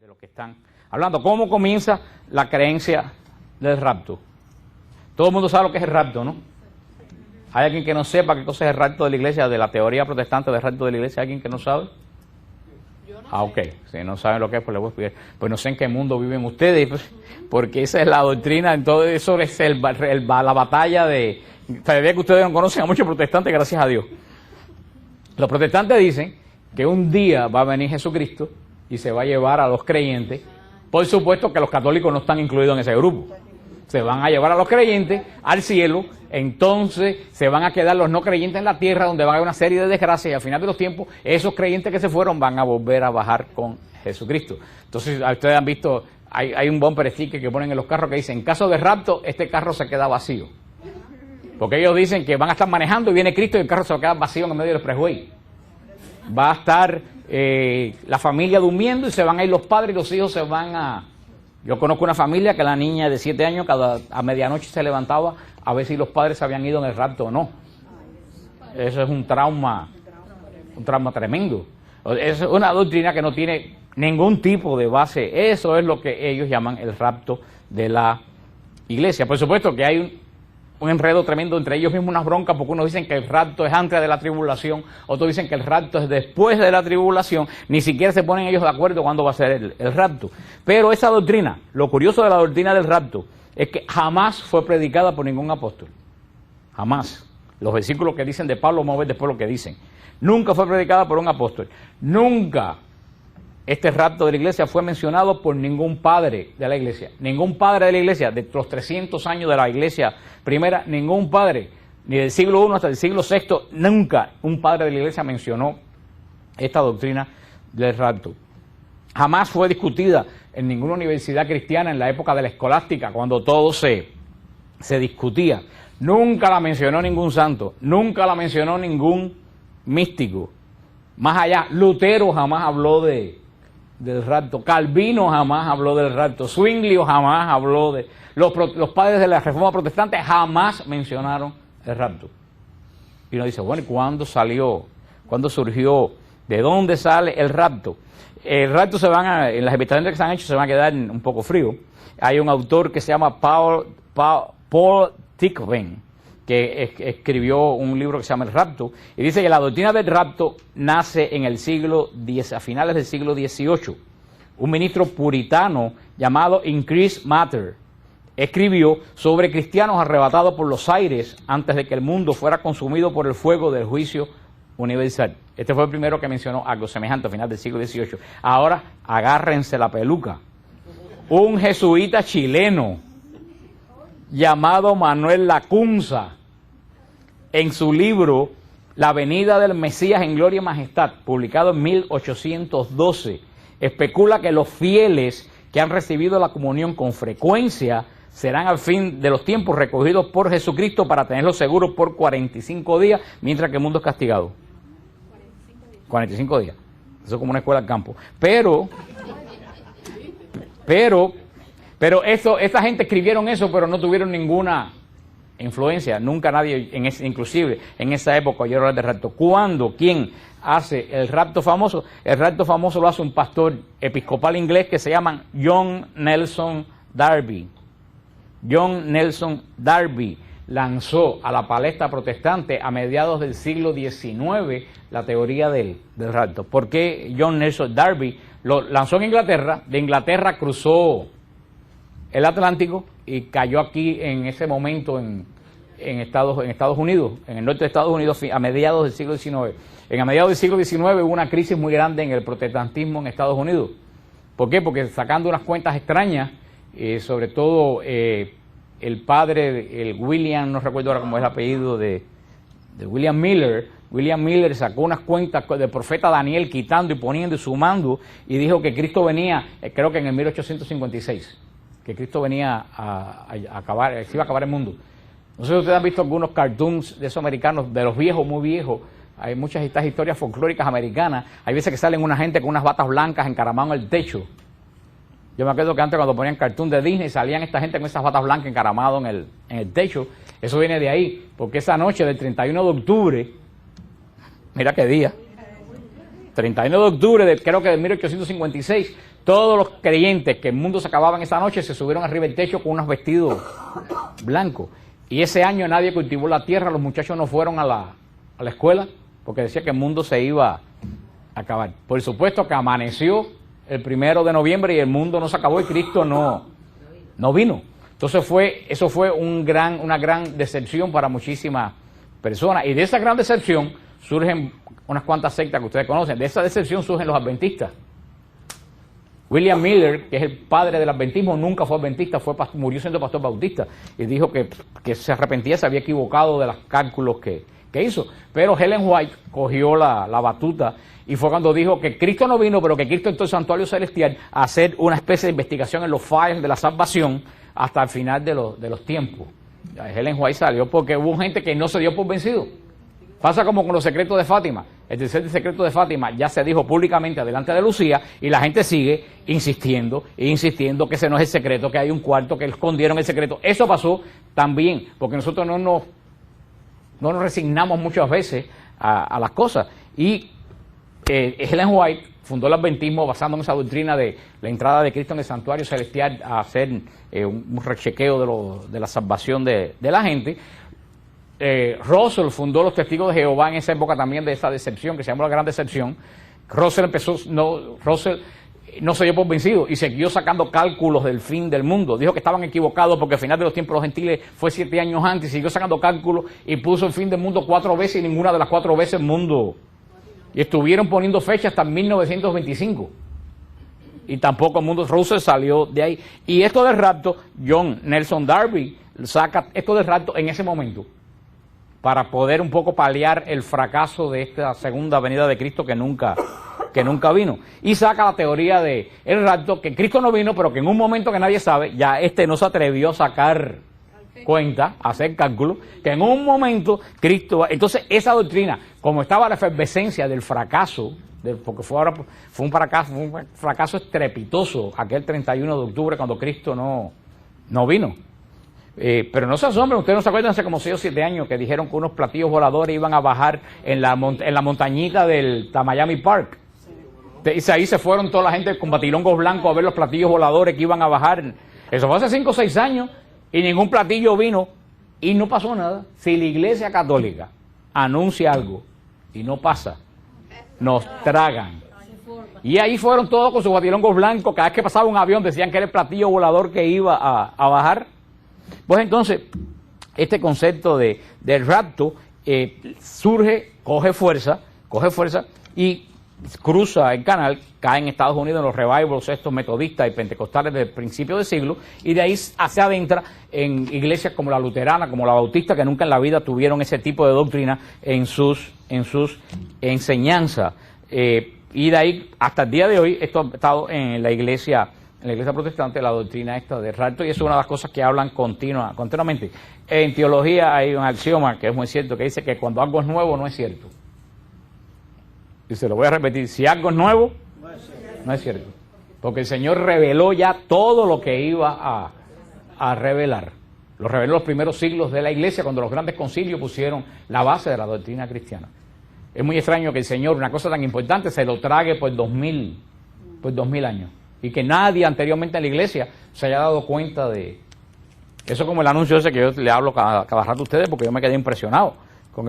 de lo que están hablando. ¿Cómo comienza la creencia del rapto? Todo el mundo sabe lo que es el rapto, ¿no? ¿Hay alguien que no sepa qué cosa es el rapto de la iglesia, de la teoría protestante del rapto de la iglesia? ¿Hay alguien que no sabe? Ok, si no saben lo que es, pues les voy a explicar. Pues no sé en qué mundo viven ustedes, pues, porque esa es la doctrina, entonces eso es la batalla de... Sabía que ustedes no conocen a muchos protestantes, gracias a Dios. Los protestantes dicen que un día va a venir Jesucristo y se va a llevar a los creyentes. Por supuesto que los católicos no están incluidos en ese grupo. Se van a llevar a los creyentes al cielo, entonces se van a quedar los no creyentes en la tierra, donde van a haber una serie de desgracias, y al final de los tiempos, esos creyentes que se fueron van a volver a bajar con Jesucristo. Entonces, ustedes han visto, hay un bumper sticker que ponen en los carros que dice, en caso de rapto, este carro se queda vacío. Porque ellos dicen que van a estar manejando y viene Cristo y el carro se va a quedar vacío en el medio del expressway. Va a estar la familia durmiendo y se van a ir los padres y los hijos se van a... Yo conozco una familia que la niña de 7 años a medianoche se levantaba a ver si los padres se habían ido en el rapto o no. Eso es un trauma tremendo. Es una doctrina que no tiene ningún tipo de base. Eso es lo que ellos llaman el rapto de la iglesia. Por supuesto que hay un enredo tremendo entre ellos mismos, unas broncas, porque unos dicen que el rapto es antes de la tribulación, otros dicen que el rapto es después de la tribulación, ni siquiera se ponen ellos de acuerdo cuándo va a ser el rapto. Pero esa doctrina, lo curioso de la doctrina del rapto, es que jamás fue predicada por ningún apóstol. Jamás. Los versículos que dicen de Pablo, vamos a ver después lo que dicen. Nunca fue predicada por un apóstol. Nunca este rapto de la iglesia fue mencionado por ningún padre de la iglesia. Ningún padre de la iglesia, de los 300 años de la iglesia primera, ningún padre, ni del siglo I hasta el siglo VI, nunca un padre de la iglesia mencionó esta doctrina del rapto. Jamás fue discutida en ninguna universidad cristiana en la época de la escolástica, cuando todo se discutía. Nunca la mencionó ningún santo, nunca la mencionó ningún místico. Más allá, Lutero jamás habló del rapto, Calvino jamás habló del rapto, Zwinglio jamás habló de... Los padres de la Reforma Protestante jamás mencionaron el rapto. Y uno dice, bueno, ¿y cuándo salió? ¿Cuándo surgió? ¿De dónde sale el rapto? El rapto en las investigaciones que se han hecho se van a quedar un poco frío. Hay un autor que se llama Paul Tickven, que escribió un libro que se llama El rapto, y dice que la doctrina del rapto nace en el siglo X, a finales del siglo XVIII. Un ministro puritano llamado Increase Mather escribió sobre cristianos arrebatados por los aires antes de que el mundo fuera consumido por el fuego del juicio universal. Este fue el primero que mencionó algo semejante a final del siglo XVIII. Ahora, agárrense la peluca. Un jesuita chileno llamado Manuel Lacunza, en su libro La venida del Mesías en gloria y majestad, publicado en 1812, especula que los fieles que han recibido la comunión con frecuencia serán al fin de los tiempos recogidos por Jesucristo para tenerlos seguros por 45 días, mientras que el mundo es castigado. 45 días. Eso es como una escuela al campo. Pero esta gente escribieron eso, pero no tuvieron ninguna influencia. Nunca nadie, inclusive en esa época, oyeron hablar de rapto. ¿Cuándo? ¿Quién hace el rapto famoso? El rapto famoso lo hace un pastor episcopal inglés que se llama John Nelson Darby. John Nelson Darby lanzó a la palestra protestante a mediados del siglo XIX la teoría del rapto. ¿Por qué John Nelson Darby lo lanzó en Inglaterra? De Inglaterra cruzó el Atlántico y cayó aquí en ese momento en Estados Unidos, en el norte de Estados Unidos, a mediados del siglo XIX. A mediados del siglo XIX hubo una crisis muy grande en el protestantismo en Estados Unidos. ¿Por qué? Porque sacando unas cuentas extrañas, sobre todo el padre, el William, no recuerdo ahora cómo es el apellido de William Miller sacó unas cuentas del profeta Daniel, quitando y poniendo y sumando, y dijo que Cristo venía, creo que en el 1856, que Cristo venía a acabar, se iba a acabar el mundo. No sé si ustedes han visto algunos cartoons de esos americanos, de los viejos, muy viejos. Hay muchas de estas historias folclóricas americanas. Hay veces que salen una gente con unas batas blancas encaramadas en el techo. Yo me acuerdo que antes cuando ponían cartoon de Disney salían esta gente con esas batas blancas encaramadas en el techo. Eso viene de ahí, porque esa noche del 31 de octubre, mira qué día, 31 de octubre, creo que de 1856, Todos los creyentes que el mundo se acababa esa noche se subieron arriba del techo con unos vestidos blancos. Y ese año nadie cultivó la tierra, los muchachos no fueron a la escuela porque decía que el mundo se iba a acabar. Por supuesto que amaneció el 1 de noviembre y el mundo no se acabó y Cristo no vino. Entonces eso fue una gran decepción para muchísimas personas. Y de esa gran decepción surgen unas cuantas sectas que ustedes conocen. De esa decepción surgen los adventistas. William Miller, que es el padre del adventismo, nunca fue adventista, murió siendo pastor bautista. Y dijo que se arrepentía, se había equivocado de los cálculos que hizo. Pero Ellen White cogió la batuta y fue cuando dijo que Cristo no vino, pero que Cristo entró al santuario celestial a hacer una especie de investigación en los files de la salvación hasta el final de los tiempos. Ellen White salió porque hubo gente que no se dio por vencido. Pasa como con los secretos de Fátima. El tercer secreto de Fátima ya se dijo públicamente delante de Lucía y la gente sigue insistiendo e insistiendo que ese no es el secreto, que hay un cuarto, que escondieron el secreto. Eso pasó también, porque nosotros no nos resignamos muchas veces a las cosas. Y Ellen White fundó el adventismo basando en esa doctrina de la entrada de Cristo en el santuario celestial a hacer un rechequeo de la salvación de la gente. Russell fundó los Testigos de Jehová en esa época también de esa decepción, que se llamó la Gran Decepción. Russell no se dio por vencido y siguió sacando cálculos del fin del mundo. Dijo que estaban equivocados porque el final de los tiempos de los gentiles fue 7 años antes y siguió sacando cálculos y puso el fin del mundo 4 veces y ninguna de las 4 veces el mundo. Y estuvieron poniendo fecha hasta 1925. Y tampoco el mundo. Russell salió de ahí. Y esto del rapto, John Nelson Darby saca esto del rapto en ese momento, para poder un poco paliar el fracaso de esta segunda venida de Cristo que nunca vino. Y saca la teoría de el rapto, que Cristo no vino, pero que en un momento que nadie sabe, ya no se atrevió a sacar cuenta, a hacer cálculo, que en un momento Cristo... Entonces esa doctrina, como estaba la efervescencia del fracaso, porque fue un fracaso estrepitoso aquel 31 de octubre cuando Cristo no vino. Pero no se asombren, ustedes no se acuerdan hace como 6 o 7 años que dijeron que unos platillos voladores iban a bajar en la montañita del Miami Park. Y ahí se fueron toda la gente con batilongos blancos a ver los platillos voladores que iban a bajar. Eso fue hace 5 o 6 años y ningún platillo vino y no pasó nada. Si la Iglesia Católica anuncia algo y no pasa, nos tragan. Y ahí fueron todos con sus batilongos blancos, cada vez que pasaba un avión decían que era el platillo volador que iba a bajar. Pues entonces, este concepto del rapto surge, coge fuerza y cruza el canal, cae en Estados Unidos en los revivals estos metodistas y pentecostales del principio del siglo, y de ahí se adentra en iglesias como la luterana, como la bautista, que nunca en la vida tuvieron ese tipo de doctrina en sus enseñanzas. Y de ahí, hasta el día de hoy, esto ha estado en la iglesia protestante, la doctrina esta de rapto, y eso es una de las cosas que hablan continuamente. En teología hay un axioma que es muy cierto, que dice que cuando algo es nuevo no es cierto. Y se lo voy a repetir, si algo es nuevo, no es cierto. Porque el Señor reveló ya todo lo que iba a revelar. Lo reveló en los primeros siglos de la iglesia, cuando los grandes concilios pusieron la base de la doctrina cristiana. Es muy extraño que el Señor, una cosa tan importante, se lo trague por 2000 años. Y que nadie anteriormente en la iglesia se haya dado cuenta de eso, como el anuncio ese que yo le hablo cada rato a ustedes, porque yo me quedé impresionado con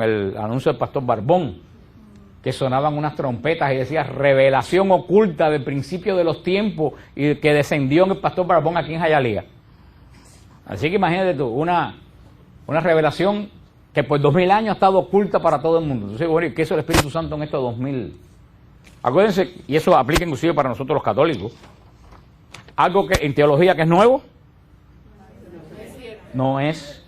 el anuncio del pastor Barbón, que sonaban unas trompetas y decía revelación oculta del principio de los tiempos, y que descendió en el pastor Barbón aquí en Hialeah. Así que imagínate tú, una revelación que por 2000 años ha estado oculta para todo el mundo. Entonces, bueno, ¿qué hizo el Espíritu Santo en estos 2000? Acuérdense, y eso aplica inclusive para nosotros los católicos, algo que en teología que es nuevo, no es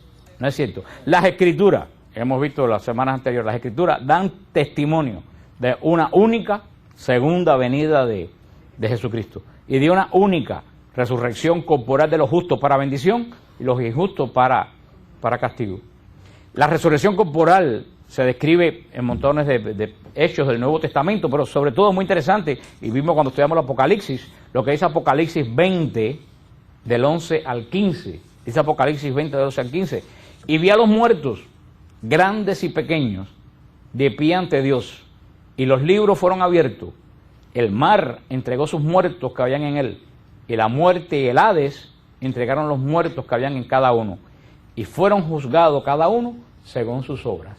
cierto. Las Escrituras, hemos visto las semanas anteriores, las Escrituras dan testimonio de una única segunda venida de Jesucristo y de una única resurrección corporal de los justos para bendición y los injustos para castigo. La resurrección corporal se describe en montones de hechos del Nuevo Testamento, pero sobre todo muy interesante, y vimos cuando estudiamos el Apocalipsis, lo que dice Apocalipsis 20, del 11 al 15. Dice Apocalipsis 20, del 11 al 15. Y vi a los muertos, grandes y pequeños, de pie ante Dios, y los libros fueron abiertos, El mar entregó sus muertos que habían en él, y la muerte y el Hades entregaron los muertos que habían en cada uno, y fueron juzgados cada uno según sus obras.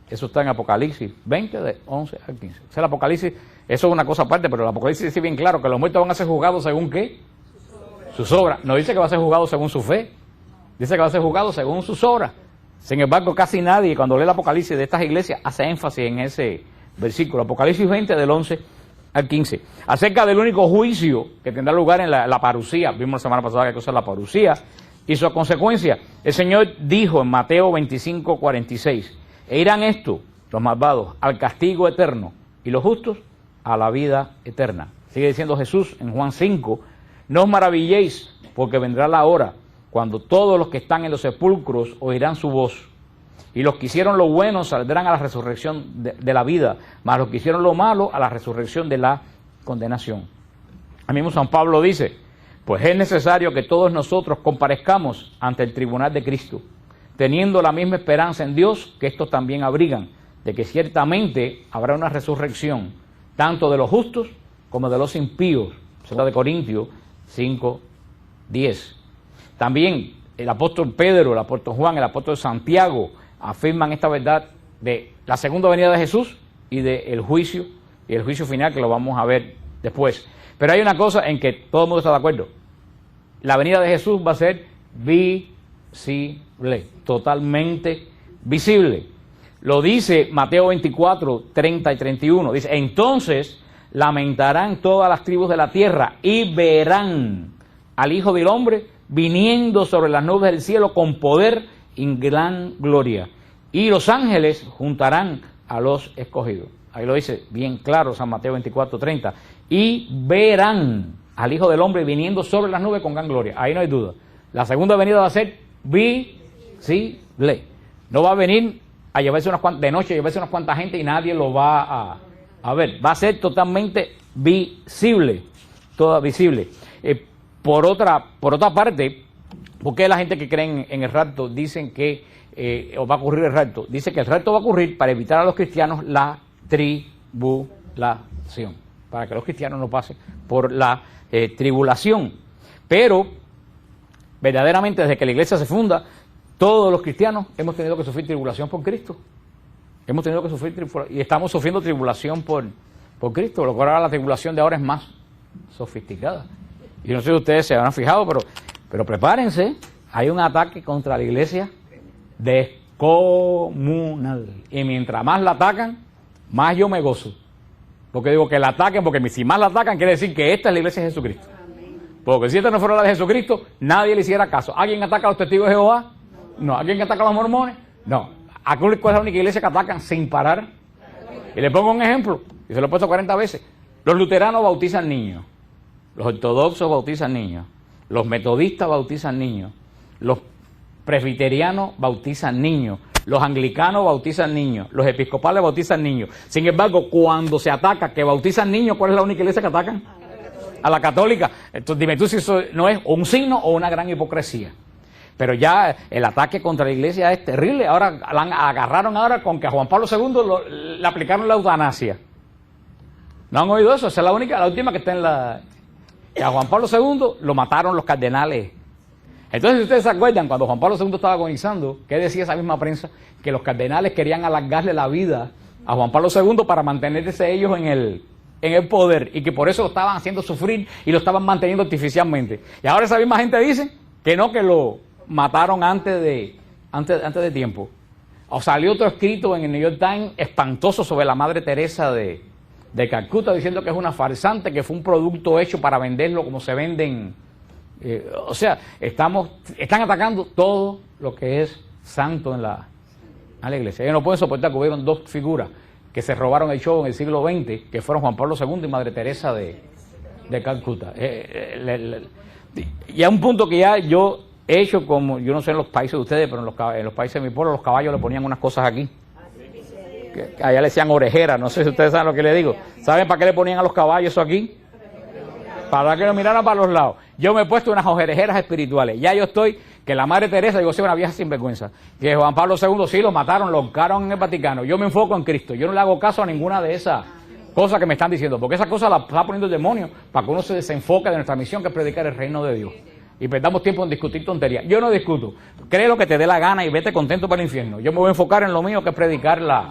Eso está en Apocalipsis 20, de 11 al 15. O sea, el Apocalipsis, eso es una cosa aparte, pero el Apocalipsis dice bien claro que los muertos van a ser juzgados según ¿qué? Sus obras. No dice que va a ser juzgado según su fe, dice que va a ser juzgado según sus obras. Sin embargo, casi nadie, cuando lee el Apocalipsis de estas iglesias, hace énfasis en ese versículo. Apocalipsis 20, del 11 al 15. Acerca del único juicio que tendrá lugar en la parucía. Vimos la semana pasada qué cosa es la parucía y su consecuencia. El Señor dijo en Mateo 25, 46, e irán estos, los malvados, al castigo eterno, y los justos a la vida eterna. Sigue diciendo Jesús en Juan 5, no os maravilléis, porque vendrá la hora cuando todos los que están en los sepulcros oirán su voz, y los que hicieron lo bueno saldrán a la resurrección de la vida, mas los que hicieron lo malo a la resurrección de la condenación. El mismo San Pablo dice, pues es necesario que todos nosotros comparezcamos ante el tribunal de Cristo, teniendo la misma esperanza en Dios que estos también abrigan, de que ciertamente habrá una resurrección, tanto de los justos como de los impíos. 2 de Corintios 5, 10. También el apóstol Pedro, el apóstol Juan, el apóstol Santiago afirman esta verdad de la segunda venida de Jesús y del juicio, y el juicio final, que lo vamos a ver después. Pero hay una cosa en que todo el mundo está de acuerdo. La venida de Jesús va a ser visible, totalmente visible. Lo dice Mateo 24, 30 y 31. Dice, entonces lamentarán todas las tribus de la tierra y verán al Hijo del Hombre viniendo sobre las nubes del cielo con poder y gran gloria. Y los ángeles juntarán a los escogidos. Ahí lo dice bien claro San Mateo 24, 30. Y verán al Hijo del Hombre viniendo sobre las nubes con gran gloria. Ahí no hay duda. La segunda venida va a ser visible. No va a venir a llevarse de noche, a llevarse unas cuantas gente y nadie lo va a ver. Va a ser totalmente visible. Toda visible. Por otra parte, ¿por qué la gente que cree en el rapto dicen que o va a ocurrir el rapto? Dice que el rapto va a ocurrir para evitar a los cristianos la tribulación, para que los cristianos no pasen por la tribulación. Pero verdaderamente desde que la iglesia se funda, todos los cristianos hemos tenido que sufrir tribulación por Cristo. Hemos tenido que sufrir y estamos sufriendo tribulación por Cristo. Lo que ahora la tribulación de ahora es más sofisticada. Y no sé si ustedes se habrán fijado, pero prepárense, hay un ataque contra la iglesia descomunal. Y mientras más la atacan, más yo me gozo. Porque digo que la ataquen, porque si más la atacan, quiere decir que esta es la iglesia de Jesucristo. Porque si esta no fuera la de Jesucristo, nadie le hiciera caso. ¿Alguien ataca a los testigos de Jehová? No. ¿Alguien ataca a los mormones? No. ¿Cuál es la única iglesia que atacan sin parar? Y le pongo un ejemplo, y se lo he puesto 40 veces. Los luteranos bautizan niños. Los ortodoxos bautizan niños, los metodistas bautizan niños, los presbiterianos bautizan niños, los anglicanos bautizan niños, los episcopales bautizan niños. Sin embargo, cuando se ataca que bautizan niños, ¿cuál es la única iglesia que atacan? A la católica. Entonces dime tú si eso no es un signo o una gran hipocresía. Pero ya el ataque contra la iglesia es terrible. Ahora la agarraron con que a Juan Pablo II le aplicaron la eutanasia. ¿No han oído eso? Esa es la última que está en la... Que a Juan Pablo II lo mataron los cardenales. Entonces, si ustedes se acuerdan, cuando Juan Pablo II estaba agonizando, ¿qué decía esa misma prensa? Que los cardenales querían alargarle la vida a Juan Pablo II para mantenerse ellos en el poder, y que por eso lo estaban haciendo sufrir y lo estaban manteniendo artificialmente. Y ahora esa misma gente dice que no, que lo mataron antes de tiempo. O salió otro escrito en el New York Times espantoso sobre la Madre Teresa de Calcuta, diciendo que es una farsante, que fue un producto hecho para venderlo como se venden. O sea, están atacando todo lo que es santo en la iglesia. Ellos no pueden soportar que hubieron dos figuras que se robaron el show en el siglo XX, que fueron Juan Pablo II y Madre Teresa de Calcuta. Y a un punto que ya yo he hecho, como yo no sé en los países de ustedes, pero en los países de mi pueblo, los caballos le ponían unas cosas aquí. Que allá le decían orejeras, no sé si ustedes saben lo que le digo. ¿Saben para qué le ponían a los caballos eso aquí? Para que lo miraran para los lados. Yo me he puesto unas orejeras espirituales. Ya yo estoy, que la Madre Teresa, digo, sí, una vieja sinvergüenza. Que Juan Pablo II sí lo mataron, lo ahorcaron en el Vaticano. Yo me enfoco en Cristo. Yo no le hago caso a ninguna de esas Cosas que me están diciendo, porque esa cosa la está poniendo el demonio para que uno se desenfoque de nuestra misión, que es predicar el reino de Dios. Y perdamos tiempo en discutir tonterías. Yo no discuto. Cree lo que te dé la gana y vete contento para el infierno. Yo me voy a enfocar en lo mío, que es predicar la...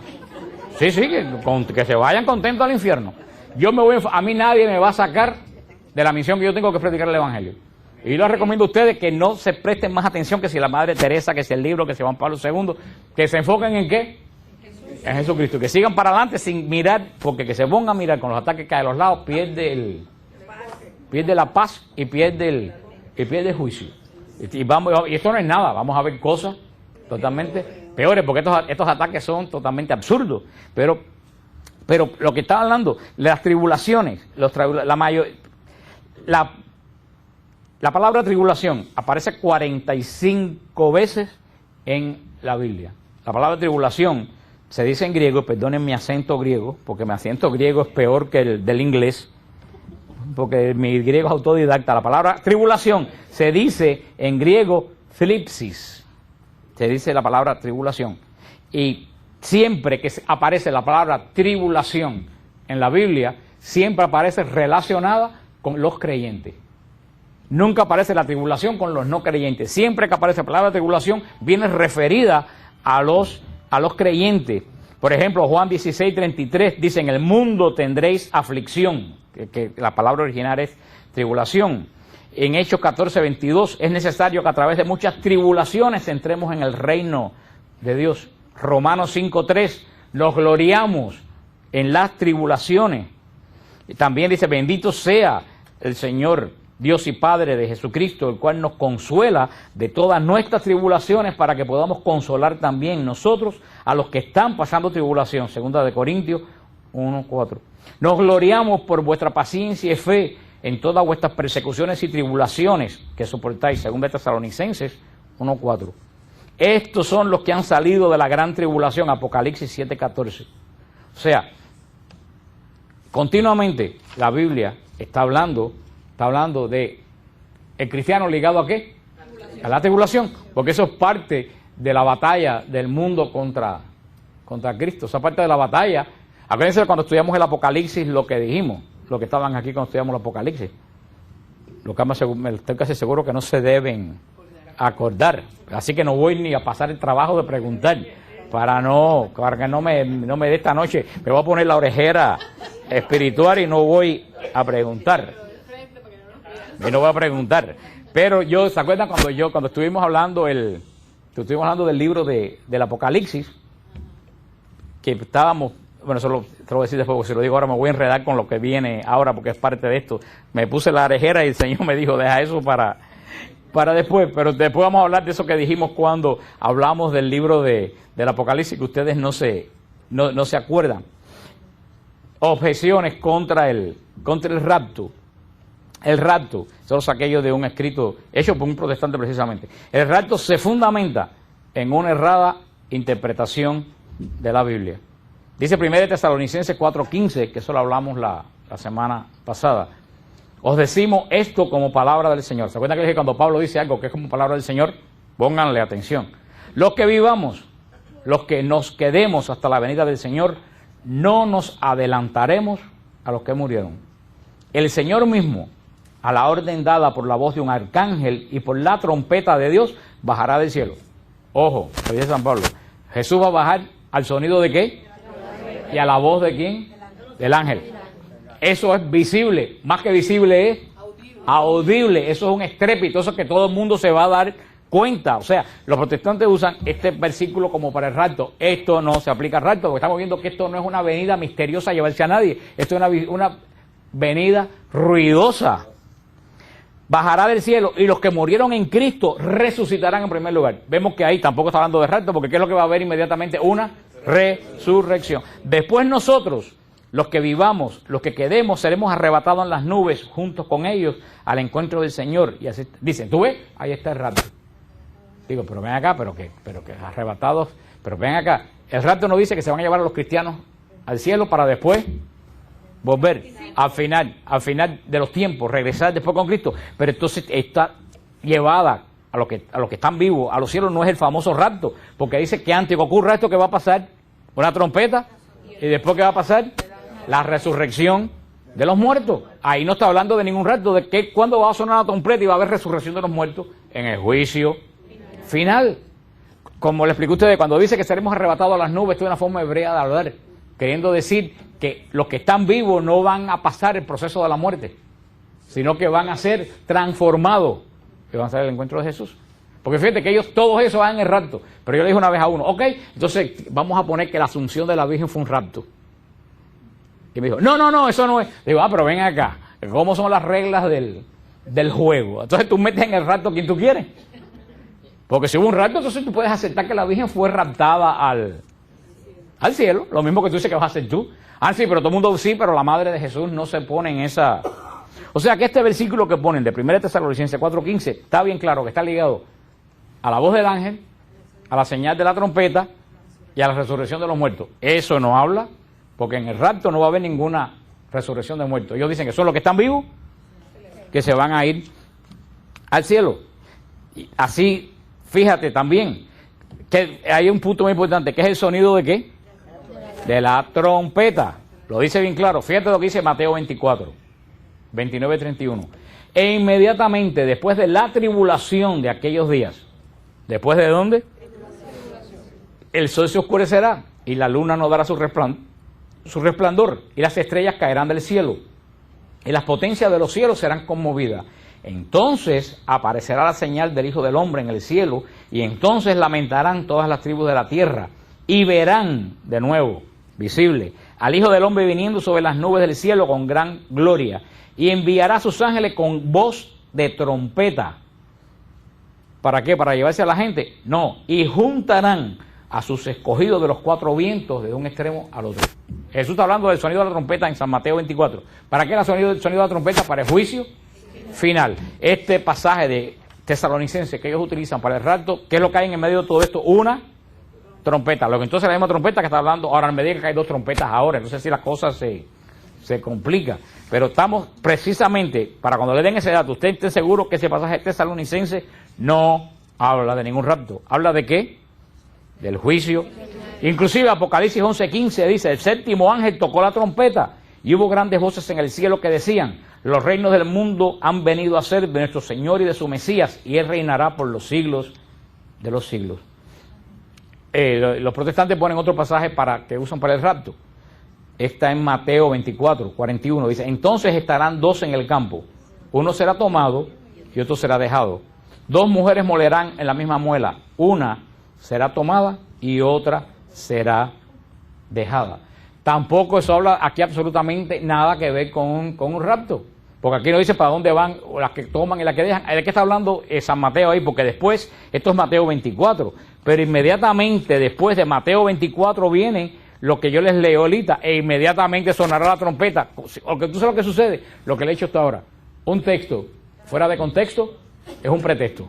Sí, que se vayan contentos al infierno. A mí nadie me va a sacar de la misión que yo tengo, que es predicar el evangelio. Y yo les recomiendo a ustedes que no se presten más atención que si la Madre Teresa, que si el libro, que si Juan Pablo II, que se enfoquen en ¿qué? En Jesucristo. Que sigan para adelante sin mirar, porque que se pongan a mirar con los ataques que hay a los lados, pierde la paz y pierde el juicio. Y esto no es nada, vamos a ver cosas totalmente peores, porque estos ataques son totalmente absurdos. Pero lo que está hablando, las tribulaciones, la palabra tribulación aparece 45 veces en la Biblia. La palabra tribulación se dice en griego, perdonen mi acento griego, porque mi acento griego es peor que el del inglés, porque mi griego es autodidacta. La palabra tribulación se dice en griego thlipsis, se dice la palabra tribulación. Y siempre que aparece la palabra tribulación en la Biblia, siempre aparece relacionada con los creyentes. Nunca aparece la tribulación con los no creyentes. Siempre que aparece la palabra tribulación viene referida a los creyentes. Por ejemplo, Juan 16:33 dice: en el mundo tendréis aflicción, que la palabra original es tribulación. En Hechos 14:22 es necesario que a través de muchas tribulaciones entremos en el reino de Dios. Romanos 5:3, nos gloriamos en las tribulaciones. También dice: bendito sea el Señor, Dios y Padre de Jesucristo, el cual nos consuela de todas nuestras tribulaciones, para que podamos consolar también nosotros a los que están pasando tribulación. Segunda de Corintios 1:4. Nos gloriamos por vuestra paciencia y fe en todas vuestras persecuciones y tribulaciones que soportáis. Segunda de Tesalonicenses 1:4. Estos son los que han salido de la gran tribulación. Apocalipsis 7:14. O sea, continuamente la Biblia está hablando de el cristiano ligado ¿a qué? A la tribulación, porque eso es parte de la batalla del mundo contra Cristo. Esa parte de la batalla. Acuérdense cuando estudiamos el Apocalipsis lo que dijimos, lo que estaban aquí cuando estudiamos el Apocalipsis. Lo que estoy casi seguro que no se deben acordar. Así que no voy ni a pasar el trabajo de preguntar, para que no me dé esta noche. Me voy a poner la orejera espiritual y no voy a preguntar. Y no voy a preguntar. Pero ¿se acuerdan cuando estuvimos hablando del libro del Apocalipsis? Que estábamos, bueno, eso lo voy a decir después, porque si lo digo ahora me voy a enredar con lo que viene ahora, porque es parte de esto. Me puse la orejera y el Señor me dijo: deja eso para después. Pero después vamos a hablar de eso que dijimos cuando hablamos del libro del Apocalipsis, que ustedes no se acuerdan. Objeciones contra el rapto. El rapto, eso lo saqué yo de un escrito hecho por un protestante precisamente. El rapto se fundamenta en una errada interpretación de la Biblia. Dice 1 Tesalonicenses 4:15, que eso lo hablamos la semana pasada. Os decimos esto como palabra del Señor. ¿Se acuerdan que dije cuando Pablo dice algo que es como palabra del Señor? Pónganle atención. Los que vivamos, los que nos quedemos hasta la venida del Señor, no nos adelantaremos a los que murieron. El Señor mismo, a la orden dada por la voz de un arcángel y por la trompeta de Dios, bajará del cielo. Ojo, lo dice San Pablo. Jesús va a bajar al sonido de ¿qué? ¿Y a la voz de quién? Del ángel. Eso es visible. Más que visible es audible. Eso es un estrépito. Eso es que todo el mundo se va a dar cuenta. O sea, los protestantes usan este versículo como para el rapto. Esto no se aplica al rapto, porque estamos viendo que esto no es una venida misteriosa a llevarse a nadie. Esto es una venida ruidosa. Bajará del cielo y los que murieron en Cristo resucitarán en primer lugar. Vemos que ahí tampoco está hablando de rapto, porque ¿qué es lo que va a haber inmediatamente? Una resurrección. Después nosotros, los que vivamos, los que quedemos, seremos arrebatados en las nubes juntos con ellos al encuentro del Señor. Y así dicen, ¿tú ves? Ahí está el rapto. Digo, pero ven acá, pero que arrebatados, pero ven acá. El rapto no dice que se van a llevar a los cristianos al cielo para después volver al final de los tiempos, regresar después con Cristo. Pero entonces está llevada a los que están vivos a los cielos. No es el famoso rapto, porque dice que antes que ocurra esto, ¿qué va a pasar? Una trompeta, y después ¿qué va a pasar? la resurrección de los muertos. Ahí no está hablando de ningún rapto, de que cuando va a sonar la trompeta y va a haber resurrección de los muertos en el juicio final. Como le expliqué a ustedes, cuando dice que seremos arrebatados a las nubes, esto es una forma hebrea de hablar, queriendo decir que los que están vivos no van a pasar el proceso de la muerte, sino que van a ser transformados, que van a ser el encuentro de Jesús. Porque fíjate que ellos, todos esos van en el rapto. Pero yo le dije una vez a uno, ok, entonces vamos a poner que la asunción de la Virgen fue un rapto. Y me dijo, no, eso no es. Digo, pero ven acá, ¿cómo son las reglas del juego? Entonces tú metes en el rapto a quien tú quieres. Porque si hubo un rapto, entonces tú puedes aceptar que la Virgen fue raptada al cielo. Lo mismo que tú dices que vas a hacer tú. Ah, sí, pero todo el mundo sí, pero la Madre de Jesús no se pone en esa... O sea que este versículo que ponen de 1 Tesalonicenses 4:15 está bien claro que está ligado a la voz del ángel, a la señal de la trompeta y a la resurrección de los muertos. Eso no habla, porque en el rapto no va a haber ninguna resurrección de muertos. Ellos dicen que son los que están vivos, que se van a ir al cielo. Y así, fíjate también, que hay un punto muy importante, que es el sonido de ¿qué? De la trompeta. Lo dice bien claro. Fíjate lo que dice Mateo 24, 29-31. E inmediatamente después de la tribulación de aquellos días, ¿después de dónde? El sol se oscurecerá y la luna no dará su resplandor y las estrellas caerán del cielo y las potencias de los cielos serán conmovidas. Entonces aparecerá la señal del Hijo del Hombre en el cielo y entonces lamentarán todas las tribus de la tierra y verán de nuevo, visible, al Hijo del Hombre viniendo sobre las nubes del cielo con gran gloria y enviará a sus ángeles con voz de trompeta. ¿Para qué? ¿Para llevarse a la gente? No. Y juntarán a sus escogidos de los cuatro vientos de un extremo al otro. Jesús está hablando del sonido de la trompeta en San Mateo 24. ¿Para qué el sonido de la trompeta? Para el juicio final. Este pasaje de Tesalonicenses que ellos utilizan para el rapto, ¿qué es lo que hay en medio de todo esto? Una trompeta. Lo que entonces la misma trompeta que está hablando, ahora me diga que hay dos trompetas ahora, entonces si la cosa se complica. Pero estamos precisamente, para cuando le den ese dato, usted esté seguro que ese pasaje de Tesalonicenses no habla de ningún rapto. ¿Habla de qué? Del juicio. Inclusive Apocalipsis 11:15 dice, el séptimo ángel tocó la trompeta y hubo grandes voces en el cielo que decían, los reinos del mundo han venido a ser de nuestro Señor y de su Mesías y Él reinará por los siglos de los siglos. Los protestantes ponen otro pasaje que usan para el rapto. Está en Mateo 24:41. Dice, entonces estarán dos en el campo. Uno será tomado y otro será dejado. Dos mujeres molerán en la misma muela. Una será tomada y otra será dejada. Tampoco eso habla aquí absolutamente nada que ver con un rapto. Porque aquí no dice para dónde van las que toman y las que dejan. ¿De qué está hablando San Mateo ahí? Porque después, esto es Mateo 24. Pero inmediatamente después de Mateo 24 viene lo que yo les leo ahorita, e inmediatamente sonará la trompeta. Porque tú sabes lo que sucede, lo que le he hecho hasta ahora. Un texto fuera de contexto es un pretexto.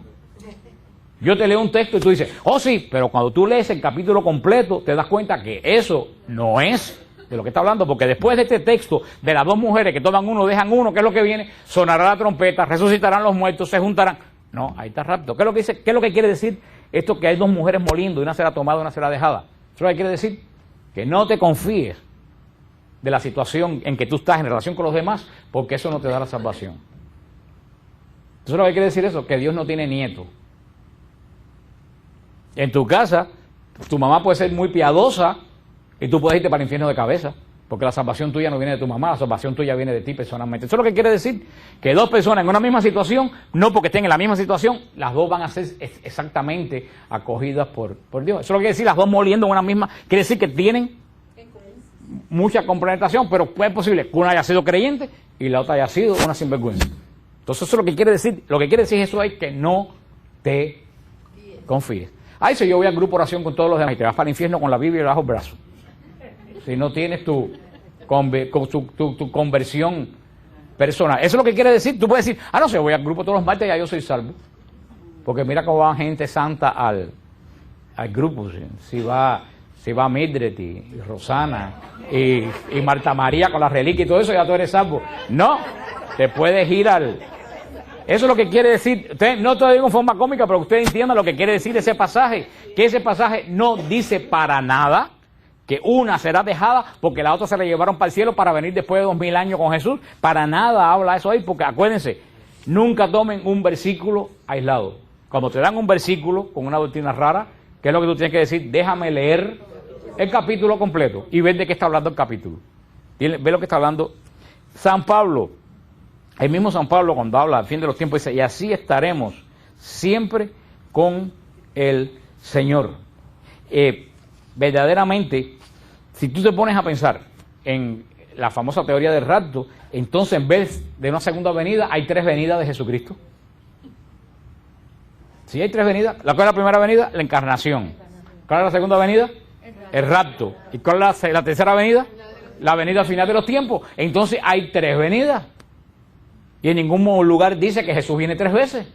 Yo te leo un texto y tú dices, oh sí, pero cuando tú lees el capítulo completo te das cuenta que eso no es de lo que está hablando, porque después de este texto de las dos mujeres que toman uno, dejan uno, ¿qué es lo que viene? Sonará la trompeta, resucitarán los muertos, se juntarán. No, ahí está rapto. ¿Qué es lo que dice? ¿Qué es lo que quiere decir esto que hay dos mujeres moliendo y una será tomada y una será dejada? Eso es lo que quiere decir. Que no te confíes de la situación en que tú estás en relación con los demás, porque eso no te da la salvación. Eso es lo que quiere decir eso, que Dios no tiene nieto. En tu casa, tu mamá puede ser muy piadosa y tú puedes irte para el infierno de cabeza, porque la salvación tuya no viene de tu mamá, la salvación tuya viene de ti personalmente. Eso es lo que quiere decir, que dos personas en una misma situación, no porque estén en la misma situación, las dos van a ser exactamente acogidas por Dios. Eso es lo que quiere decir, las dos moliendo en una misma, quiere decir que tienen mucha complementación, pero es posible que una haya sido creyente y la otra haya sido una sinvergüenza. Entonces eso es lo que quiere decir. Lo que quiere decir eso es que no te confíes. Ahí si yo voy al grupo oración con todos los demás y te vas para el infierno con la Biblia bajo el brazo. Si no tienes tu conversión personal. Eso es lo que quiere decir. Tú puedes decir, no sé, voy al grupo todos los martes y ya yo soy salvo. Porque mira cómo va gente santa al grupo. Si va Mildred y Rosana y Marta María con la reliquia y todo eso, ya tú eres salvo. No, te puedes ir Eso es lo que quiere decir. Usted, no te lo digo en forma cómica, pero usted entienda lo que quiere decir ese pasaje. Que ese pasaje no dice para nada que una será dejada porque la otra se la llevaron para el cielo para venir después de 2000 años con Jesús. Para nada habla eso ahí, porque acuérdense, nunca tomen un versículo aislado. Cuando te dan un versículo con una doctrina rara, ¿qué es lo que tú tienes que decir? Déjame leer el capítulo completo y ver de qué está hablando el capítulo. Ve lo que está hablando San Pablo. El mismo San Pablo, cuando habla al fin de los tiempos, dice, y así estaremos siempre con el Señor. Verdaderamente, si tú te pones a pensar en la famosa teoría del rapto, entonces en vez de una segunda venida, hay 3 venidas de Jesucristo. Sí, hay 3 venidas. ¿Cuál es la primera venida? La encarnación. ¿Cuál es la segunda venida? El rapto. ¿Y cuál es la tercera venida? La venida final de los tiempos. Entonces hay 3 venidas. Y en ningún lugar dice que Jesús viene 3 veces.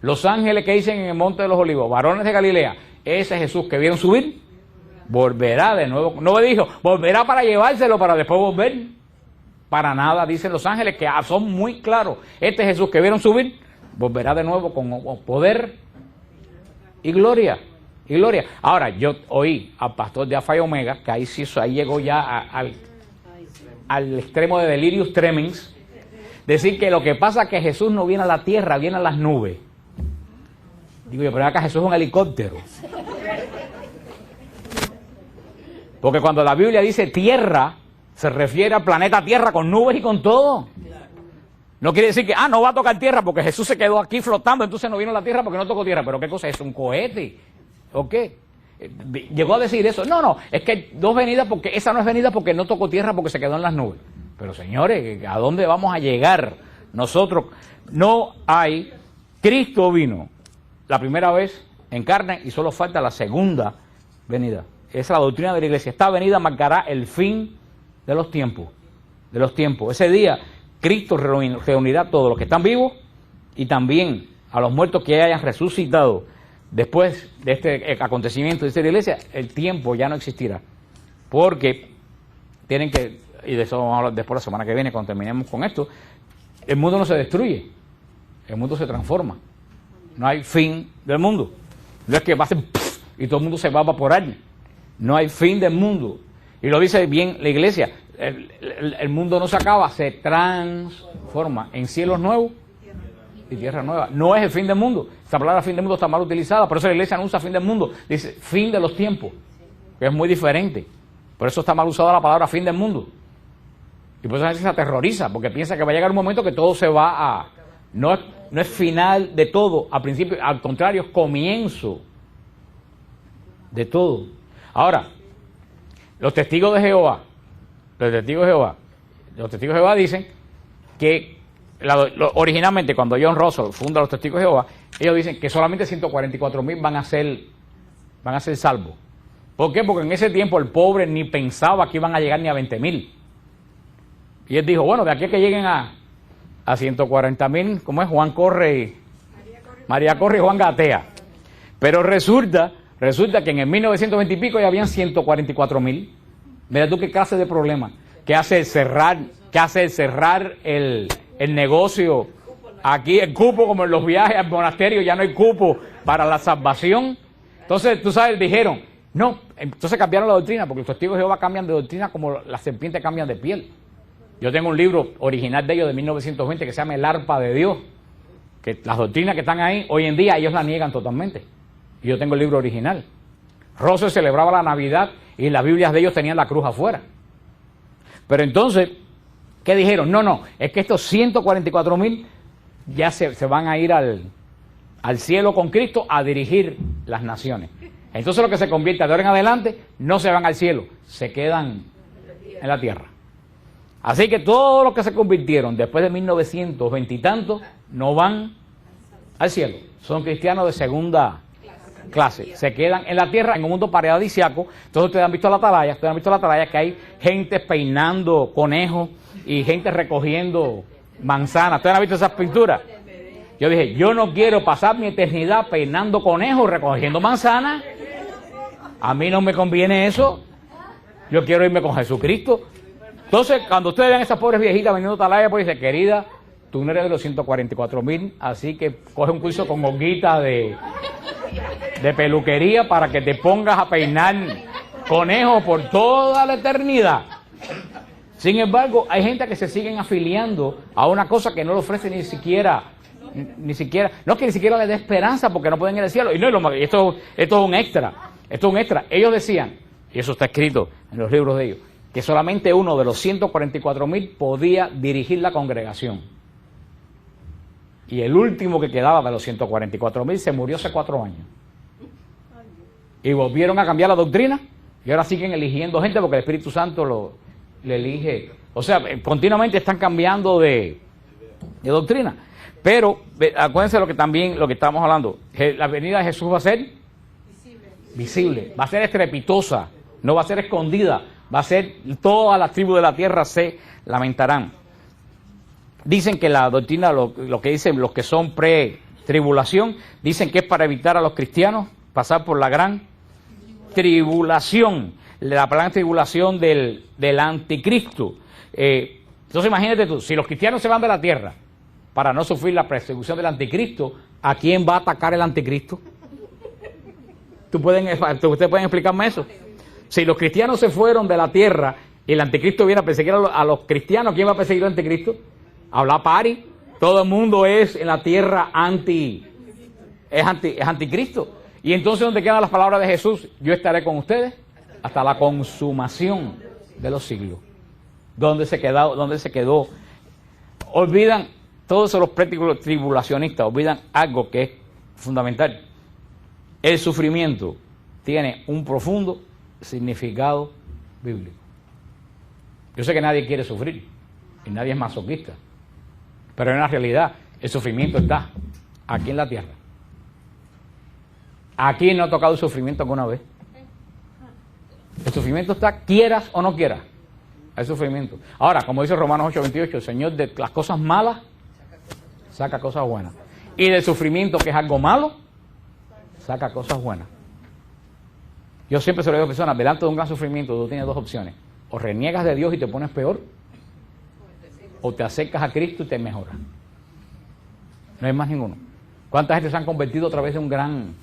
Los ángeles que dicen en el Monte de los Olivos, varones de Galilea, ese Jesús que vieron subir, volverá de nuevo. No me dijo, volverá para llevárselo para después volver. Para nada, dicen los ángeles, que son muy claros. Este Jesús que vieron subir, volverá de nuevo con poder y gloria. Y gloria. Ahora, yo oí al pastor de Alfa y Omega, que ahí sí, ahí llegó ya al extremo de delirius tremens, decir que lo que pasa es que Jesús no viene a la tierra, viene a las nubes. Digo yo, pero acá Jesús es un helicóptero. Porque cuando la Biblia dice tierra, se refiere al planeta Tierra con nubes y con todo. No quiere decir que, no va a tocar tierra porque Jesús se quedó aquí flotando, entonces no vino a la tierra porque no tocó tierra. Pero ¿qué cosa es? ¿Un cohete? ¿O qué? Llegó a decir eso. No, es que hay 2 venidas, porque esa no es venida porque no tocó tierra, porque se quedó en las nubes. Pero señores, ¿a dónde vamos a llegar? Nosotros no hay. Cristo vino la primera vez en carne y solo falta la segunda venida. Esa es la doctrina de la iglesia. Esta venida marcará el fin de los tiempos. De los tiempos. Ese día Cristo reunirá a todos los que están vivos y también a los muertos que hayan resucitado. Después de este acontecimiento de esta iglesia, el tiempo ya no existirá. Porque tienen que, y de eso vamos a hablar después la semana que viene cuando terminemos con esto, el mundo no se destruye, el mundo se transforma. No hay fin del mundo. No es que va a ser y todo el mundo se va a evaporar. No hay fin del mundo. Y lo dice bien la iglesia, el mundo no se acaba, se transforma en cielos nuevos y tierra nueva. No es el fin del mundo. Esta palabra fin del mundo está mal utilizada, por eso la iglesia no usa fin del mundo, dice fin de los tiempos, que es muy diferente. Por eso está mal usada la palabra fin del mundo. Y por eso la gente se aterroriza, porque piensa que va a llegar un momento que todo se va a... No es final de todo, al principio, al contrario, es comienzo de todo. Ahora, los testigos de Jehová dicen que originalmente cuando John Russell funda los testigos de Jehová, ellos dicen que solamente 144,000 van a ser salvos. ¿Por qué? Porque en ese tiempo el pobre ni pensaba que iban a llegar ni a 20,000. Y él dijo, bueno, de aquí a que lleguen a 140,000, ¿cómo es? María corre y Juan gatea. Pero resulta que en el 1920 y pico ya habían 144,000. Mira tú qué clase de problema. ¿Qué hace el cerrar el negocio? Aquí el cupo, como en los viajes al monasterio, ya no hay cupo para la salvación. Entonces, tú sabes, dijeron, no, entonces cambiaron la doctrina, porque los testigos de Jehová cambian de doctrina como las serpientes cambian de piel. Yo tengo un libro original de ellos de 1920 que se llama El Arpa de Dios, que las doctrinas que están ahí, hoy en día ellos la niegan totalmente. Y yo tengo el libro original. Russell celebraba la Navidad y las Biblias de ellos tenían la cruz afuera. Pero entonces, ¿qué dijeron? No, es que estos 144,000 ya se van a ir al cielo con Cristo a dirigir las naciones. Entonces lo que se convierte de ahora en adelante, no se van al cielo, se quedan en la tierra. Así que todos los que se convirtieron después de 1920 y tanto, no van al cielo. Son cristianos de segunda clase. Se quedan en la tierra, en un mundo paradisiaco. Entonces ustedes han visto la atalaya, que hay gente peinando conejos y gente recogiendo manzanas. ¿Ustedes han visto esas pinturas? Yo dije, yo no quiero pasar mi eternidad peinando conejos, recogiendo manzanas. A mí no me conviene eso. Yo quiero irme con Jesucristo. Entonces, cuando ustedes ven a esas pobres viejitas vendiendo atalaya, pues dice, querida, tú no eres de los 144,000, así que coge un curso con Olguita de peluquería para que te pongas a peinar Conejo por toda la eternidad. Sin embargo, hay gente que se siguen afiliando a una cosa que no le ofrece ni siquiera, no que ni siquiera le dé esperanza porque no pueden ir al cielo. Y no, esto es un extra, Ellos decían, y eso está escrito en los libros de ellos, que solamente uno de los 144,000 podía dirigir la congregación. Y el último que quedaba de los 144,000 se murió hace 4 años. Y volvieron a cambiar la doctrina y ahora siguen eligiendo gente porque el Espíritu Santo le elige. O sea, continuamente están cambiando de doctrina. Pero acuérdense lo que estamos hablando. La venida de Jesús va a ser visible, va a ser estrepitosa, no va a ser escondida, va a ser, todas las tribus de la tierra se lamentarán. Dicen que la doctrina, lo que dicen los que son pre-tribulación, dicen que es para evitar a los cristianos pasar por la gran tribulación, la gran tribulación del anticristo. Entonces imagínate tú, si los cristianos se van de la tierra para no sufrir la persecución del anticristo, ¿a quién va a atacar el anticristo? ¿Ustedes pueden explicarme eso? Si los cristianos se fueron de la tierra y el anticristo viene a perseguir a los cristianos, ¿quién va a perseguir al anticristo? Habla pari, todo el mundo es en la tierra es anticristo. Y entonces, ¿dónde quedan las palabras de Jesús? Yo estaré con ustedes hasta la consumación de los siglos. ¿Dónde se quedó? Olvidan, todos los tribulacionistas olvidan algo que es fundamental. El sufrimiento tiene un profundo significado bíblico. Yo sé que nadie quiere sufrir y nadie es masoquista, pero en la realidad el sufrimiento está aquí en la tierra. Aquí no ha tocado el sufrimiento alguna vez. El sufrimiento está, quieras o no quieras, hay sufrimiento. Ahora, como dice Romanos 8:28, el Señor de las cosas malas saca cosas buenas. Y del sufrimiento, que es algo malo, saca cosas buenas. Yo siempre se lo digo a personas, delante de un gran sufrimiento tú tienes 2 opciones. O reniegas de Dios y te pones peor, o te acercas a Cristo y te mejoras. No hay más ninguno. ¿Cuánta gente se han convertido a través de un gran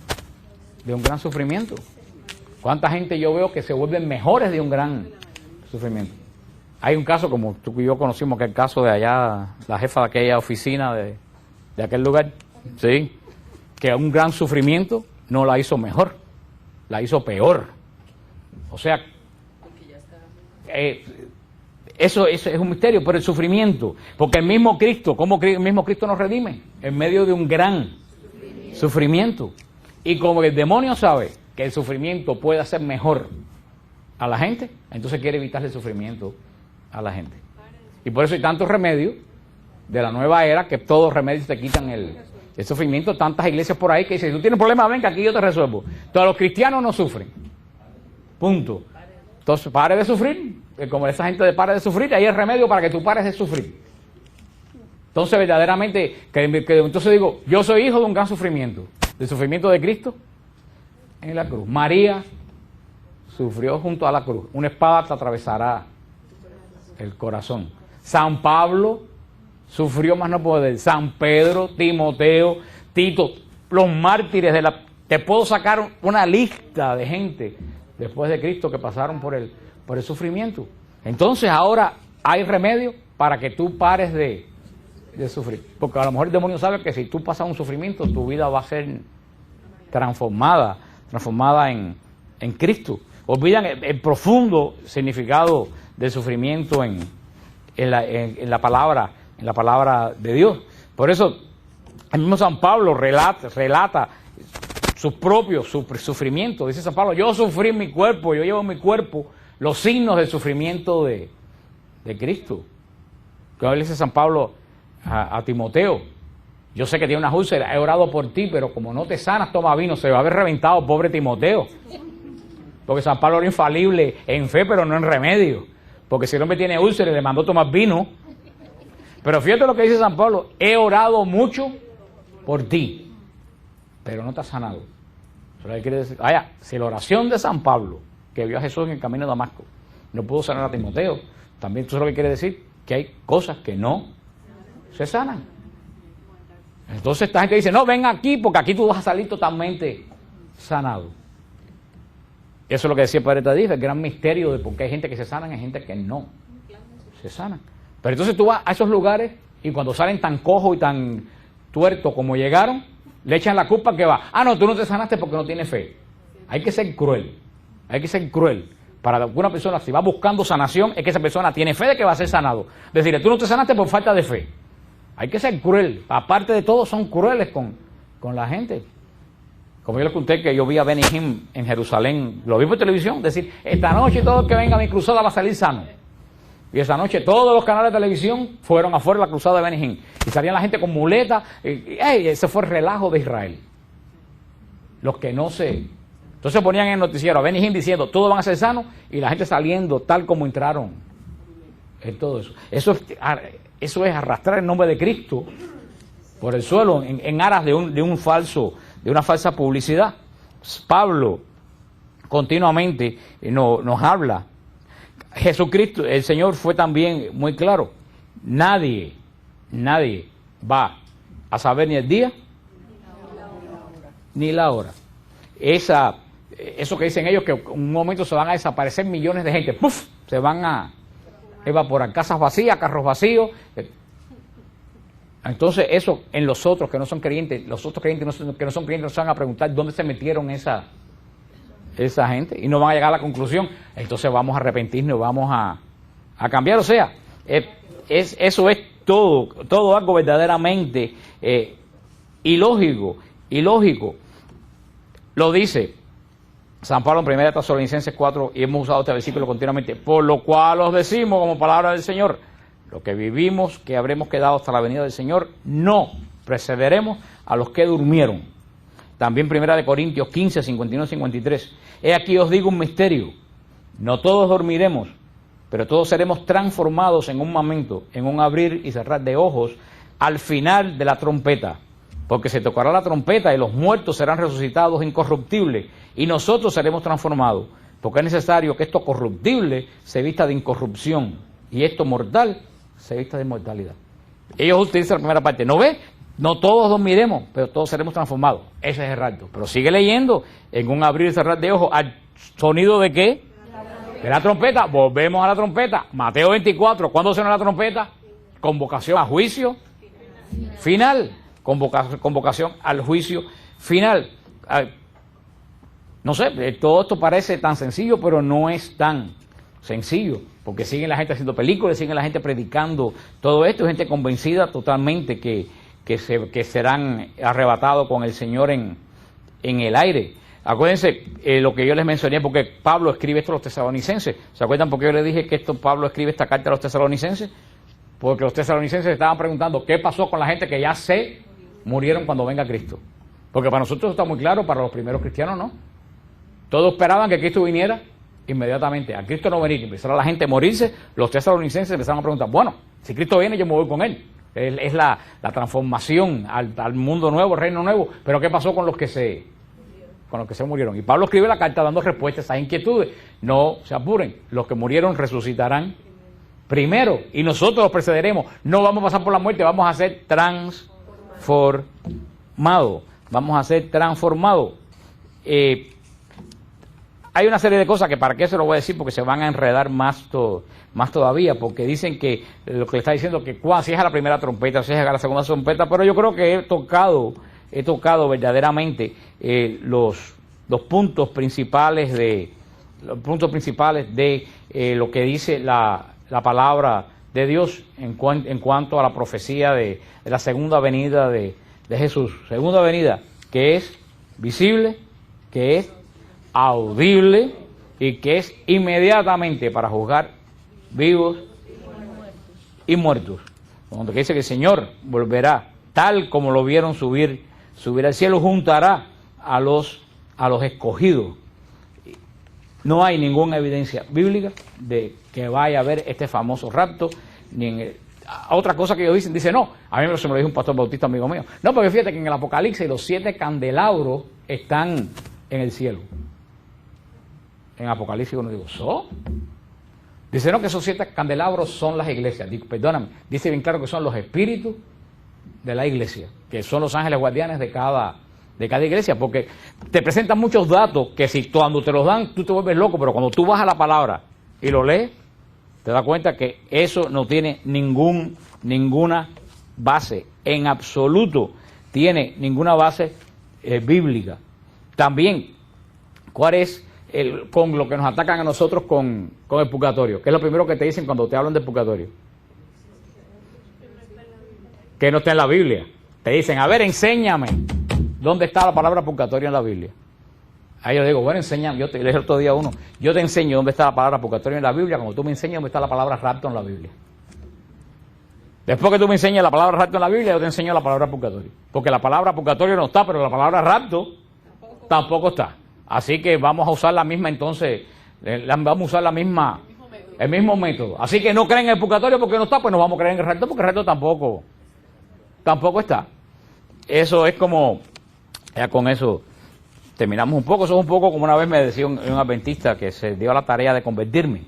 sufrimiento? ¿Cuánta gente yo veo que se vuelven mejores de un gran sufrimiento? Hay un caso, como tú y yo conocimos, que es el caso de allá, la jefa de aquella oficina de aquel lugar, ¿sí? Que un gran sufrimiento no la hizo mejor, la hizo peor. O sea, eso es un misterio, pero el sufrimiento, porque el mismo Cristo, ¿cómo el mismo Cristo nos redime? En medio de un gran sufrimiento. Y como el demonio sabe que el sufrimiento puede hacer mejor a la gente, entonces quiere evitar el sufrimiento a la gente. Y por eso hay tantos remedios de la nueva era, que todos los remedios te quitan el sufrimiento. Tantas iglesias por ahí que dicen, si tú tienes problemas, ven que aquí yo te resuelvo. Todos los cristianos no sufren. Punto. Entonces, pare de sufrir. Como esa gente de pare de sufrir, ahí hay remedio para que tú pares de sufrir. Entonces, verdaderamente, entonces digo, yo soy hijo de un gran sufrimiento. ¿Del sufrimiento de Cristo? En la cruz. María sufrió junto a la cruz. Una espada te atravesará el corazón. San Pablo sufrió más no poder. San Pedro, Timoteo, Tito, los mártires de la... Te puedo sacar una lista de gente después de Cristo que pasaron por el sufrimiento. Entonces ahora hay remedio para que tú pares de sufrir. Porque a lo mejor el demonio sabe que si tú pasas un sufrimiento, tu vida va a ser transformada en Cristo. Olvidan el profundo significado del sufrimiento en la palabra de Dios. Por eso el mismo San Pablo relata sus propios sufrimientos. Dice San Pablo, yo sufrí en mi cuerpo, yo llevo en mi cuerpo los signos del sufrimiento de Cristo. Que le dice San Pablo a Timoteo, yo sé que tiene unas úlceras, he orado por ti, pero como no te sanas, toma vino. Se va a haber reventado, pobre Timoteo. Porque San Pablo era infalible en fe, pero no en remedio. Porque si el hombre tiene úlceras, le mandó tomar vino. Pero fíjate lo que dice San Pablo, he orado mucho por ti, pero no te has sanado. Eso quiere decir, si la oración de San Pablo, que vio a Jesús en el camino de Damasco, no pudo sanar a Timoteo, también tú sabes lo que quiere decir, que hay cosas que no se sanan. Entonces esta gente dice, no, ven aquí, porque aquí tú vas a salir totalmente sanado. Eso es lo que decía el Padre Tadif, el gran misterio de por qué hay gente que se sanan y hay gente que no se sanan. Pero entonces tú vas a esos lugares y cuando salen tan cojos y tan tuertos como llegaron, le echan la culpa que va. Ah, no, tú no te sanaste porque no tienes fe. Hay que ser cruel. Hay que ser cruel. Para alguna persona, si va buscando sanación, es que esa persona tiene fe de que va a ser sanado. Decirle, tú no te sanaste por falta de fe. Hay que ser cruel. Aparte de todo, son crueles con la gente. Como yo les conté que yo vi a Benny Hinn en Jerusalén, lo vi por televisión, decir, esta noche todo el que venga a mi cruzada va a salir sano. Y esa noche todos los canales de televisión fueron afuera de la cruzada de Benny Hinn. Y salían la gente con muletas. Ese fue el relajo de Israel. Los que no se... Entonces ponían en el noticiero a Benny Hinn diciendo, todos van a ser sanos, y la gente saliendo tal como entraron. Es todo eso. Eso es arrastrar el nombre de Cristo por el suelo en aras de una falsa publicidad. Pablo continuamente nos habla. Jesucristo, el Señor fue también muy claro. Nadie va a saber ni el día ni la hora. Eso que dicen ellos, que en un momento se van a desaparecer millones de gente, ¡puf!, se van a evaporar, casas vacías, carros vacíos. Entonces eso en los otros que no son creyentes, los otros creyentes que no son creyentes nos van a preguntar dónde se metieron esa gente y no van a llegar a la conclusión. Entonces vamos a arrepentirnos, vamos a cambiar. O sea, eso es todo algo verdaderamente ilógico. Lo dice San Pablo en 1 Tesalonicenses 4, y hemos usado este versículo continuamente, por lo cual os decimos como palabra del Señor, lo que vivimos, que habremos quedado hasta la venida del Señor, no precederemos a los que durmieron. También 1 Corintios 15, 51, 53, he aquí os digo un misterio, no todos dormiremos, pero todos seremos transformados en un momento, en un abrir y cerrar de ojos, al final de la trompeta. Porque se tocará la trompeta y los muertos serán resucitados incorruptibles y nosotros seremos transformados. Porque es necesario que esto corruptible se vista de incorrupción y esto mortal se vista de inmortalidad. Ellos utilizan la primera parte. ¿No ve? No todos dormiremos, pero todos seremos transformados. Ese es el rapto. Pero sigue leyendo en un abrir y cerrar de ojos al sonido de ¿qué? De la trompeta. Volvemos a la trompeta. Mateo 24. ¿Cuándo suena la trompeta? Convocación a juicio final. Convocación al juicio final. No sé, todo esto parece tan sencillo, pero no es tan sencillo, porque siguen la gente haciendo películas, siguen la gente predicando todo esto, gente convencida totalmente que serán arrebatados con el Señor en el aire. Acuérdense lo que yo les mencioné, porque Pablo escribe esto a los tesalonicenses. ¿Se acuerdan por qué yo les dije que Pablo escribe esta carta a los tesalonicenses? Porque los tesalonicenses estaban preguntando qué pasó con la gente que ya se murieron cuando venga Cristo. Porque para nosotros está muy claro, para los primeros cristianos no. Todos esperaban que Cristo viniera inmediatamente. A Cristo no venir, empezara la gente a morirse. Los tesalonicenses empezaron a preguntar, bueno, si Cristo viene yo me voy con él. Es la transformación al mundo nuevo, reino nuevo. Pero ¿qué pasó con los que se murieron? Y Pablo escribe la carta dando respuestas a esas inquietudes. No se apuren, los que murieron resucitarán primero y nosotros los precederemos. No vamos a pasar por la muerte, vamos a ser transformados. Vamos a ser transformados. Hay una serie de cosas que para qué se lo voy a decir, porque se van a enredar más todavía, porque dicen que lo que le está diciendo que si es a la primera trompeta, si es a la segunda trompeta, pero yo creo que he tocado verdaderamente los puntos principales de lo que dice la palabra de Dios en cuanto a la profecía de la segunda venida de Jesús. Segunda venida que es visible, que es audible y que es inmediatamente para juzgar vivos y muertos. Cuando dice que el Señor volverá tal como lo vieron subir al cielo, juntará a los escogidos. No hay ninguna evidencia bíblica de que vaya a haber este famoso rapto, ni otra cosa que ellos dicen, no, a mí se me lo dijo un pastor bautista amigo mío, no, porque fíjate que en el Apocalipsis los 7 candelabros están en el cielo. En Apocalipsis uno digo, dice, no, que esos 7 candelabros son las iglesias. Perdóname, dice bien claro que son los espíritus de la iglesia, que son los ángeles guardianes de cada de cada iglesia, porque te presentan muchos datos que si cuando te los dan tú te vuelves loco, pero cuando tú vas a la palabra y lo lees, te das cuenta que eso no tiene ninguna base, en absoluto tiene ninguna base bíblica. También, ¿cuál es con lo que nos atacan a nosotros con el purgatorio? ¿Qué es lo primero que te dicen cuando te hablan del purgatorio? Que no está en la Biblia. Te dicen, a ver, enséñame dónde está la palabra purgatorio en la Biblia. Ahí yo digo, bueno, enséñame, yo te le dije el otro día a uno, yo te enseño dónde está la palabra purgatorio en la Biblia, cuando tú me enseñas dónde está la palabra rapto en la Biblia. Después que tú me enseñas la palabra rapto en la Biblia, yo te enseño la palabra purgatorio. Porque la palabra purgatorio no está, pero la palabra rapto tampoco está. Así que vamos a usar la misma entonces, vamos a usar la misma, el mismo método. Así que no creen en el purgatorio porque no está, pues no vamos a creer en el rapto porque el rapto tampoco está. Eso es como, ya con eso terminamos un poco. Eso es un poco como una vez me decía un adventista que se dio a la tarea de convertirme.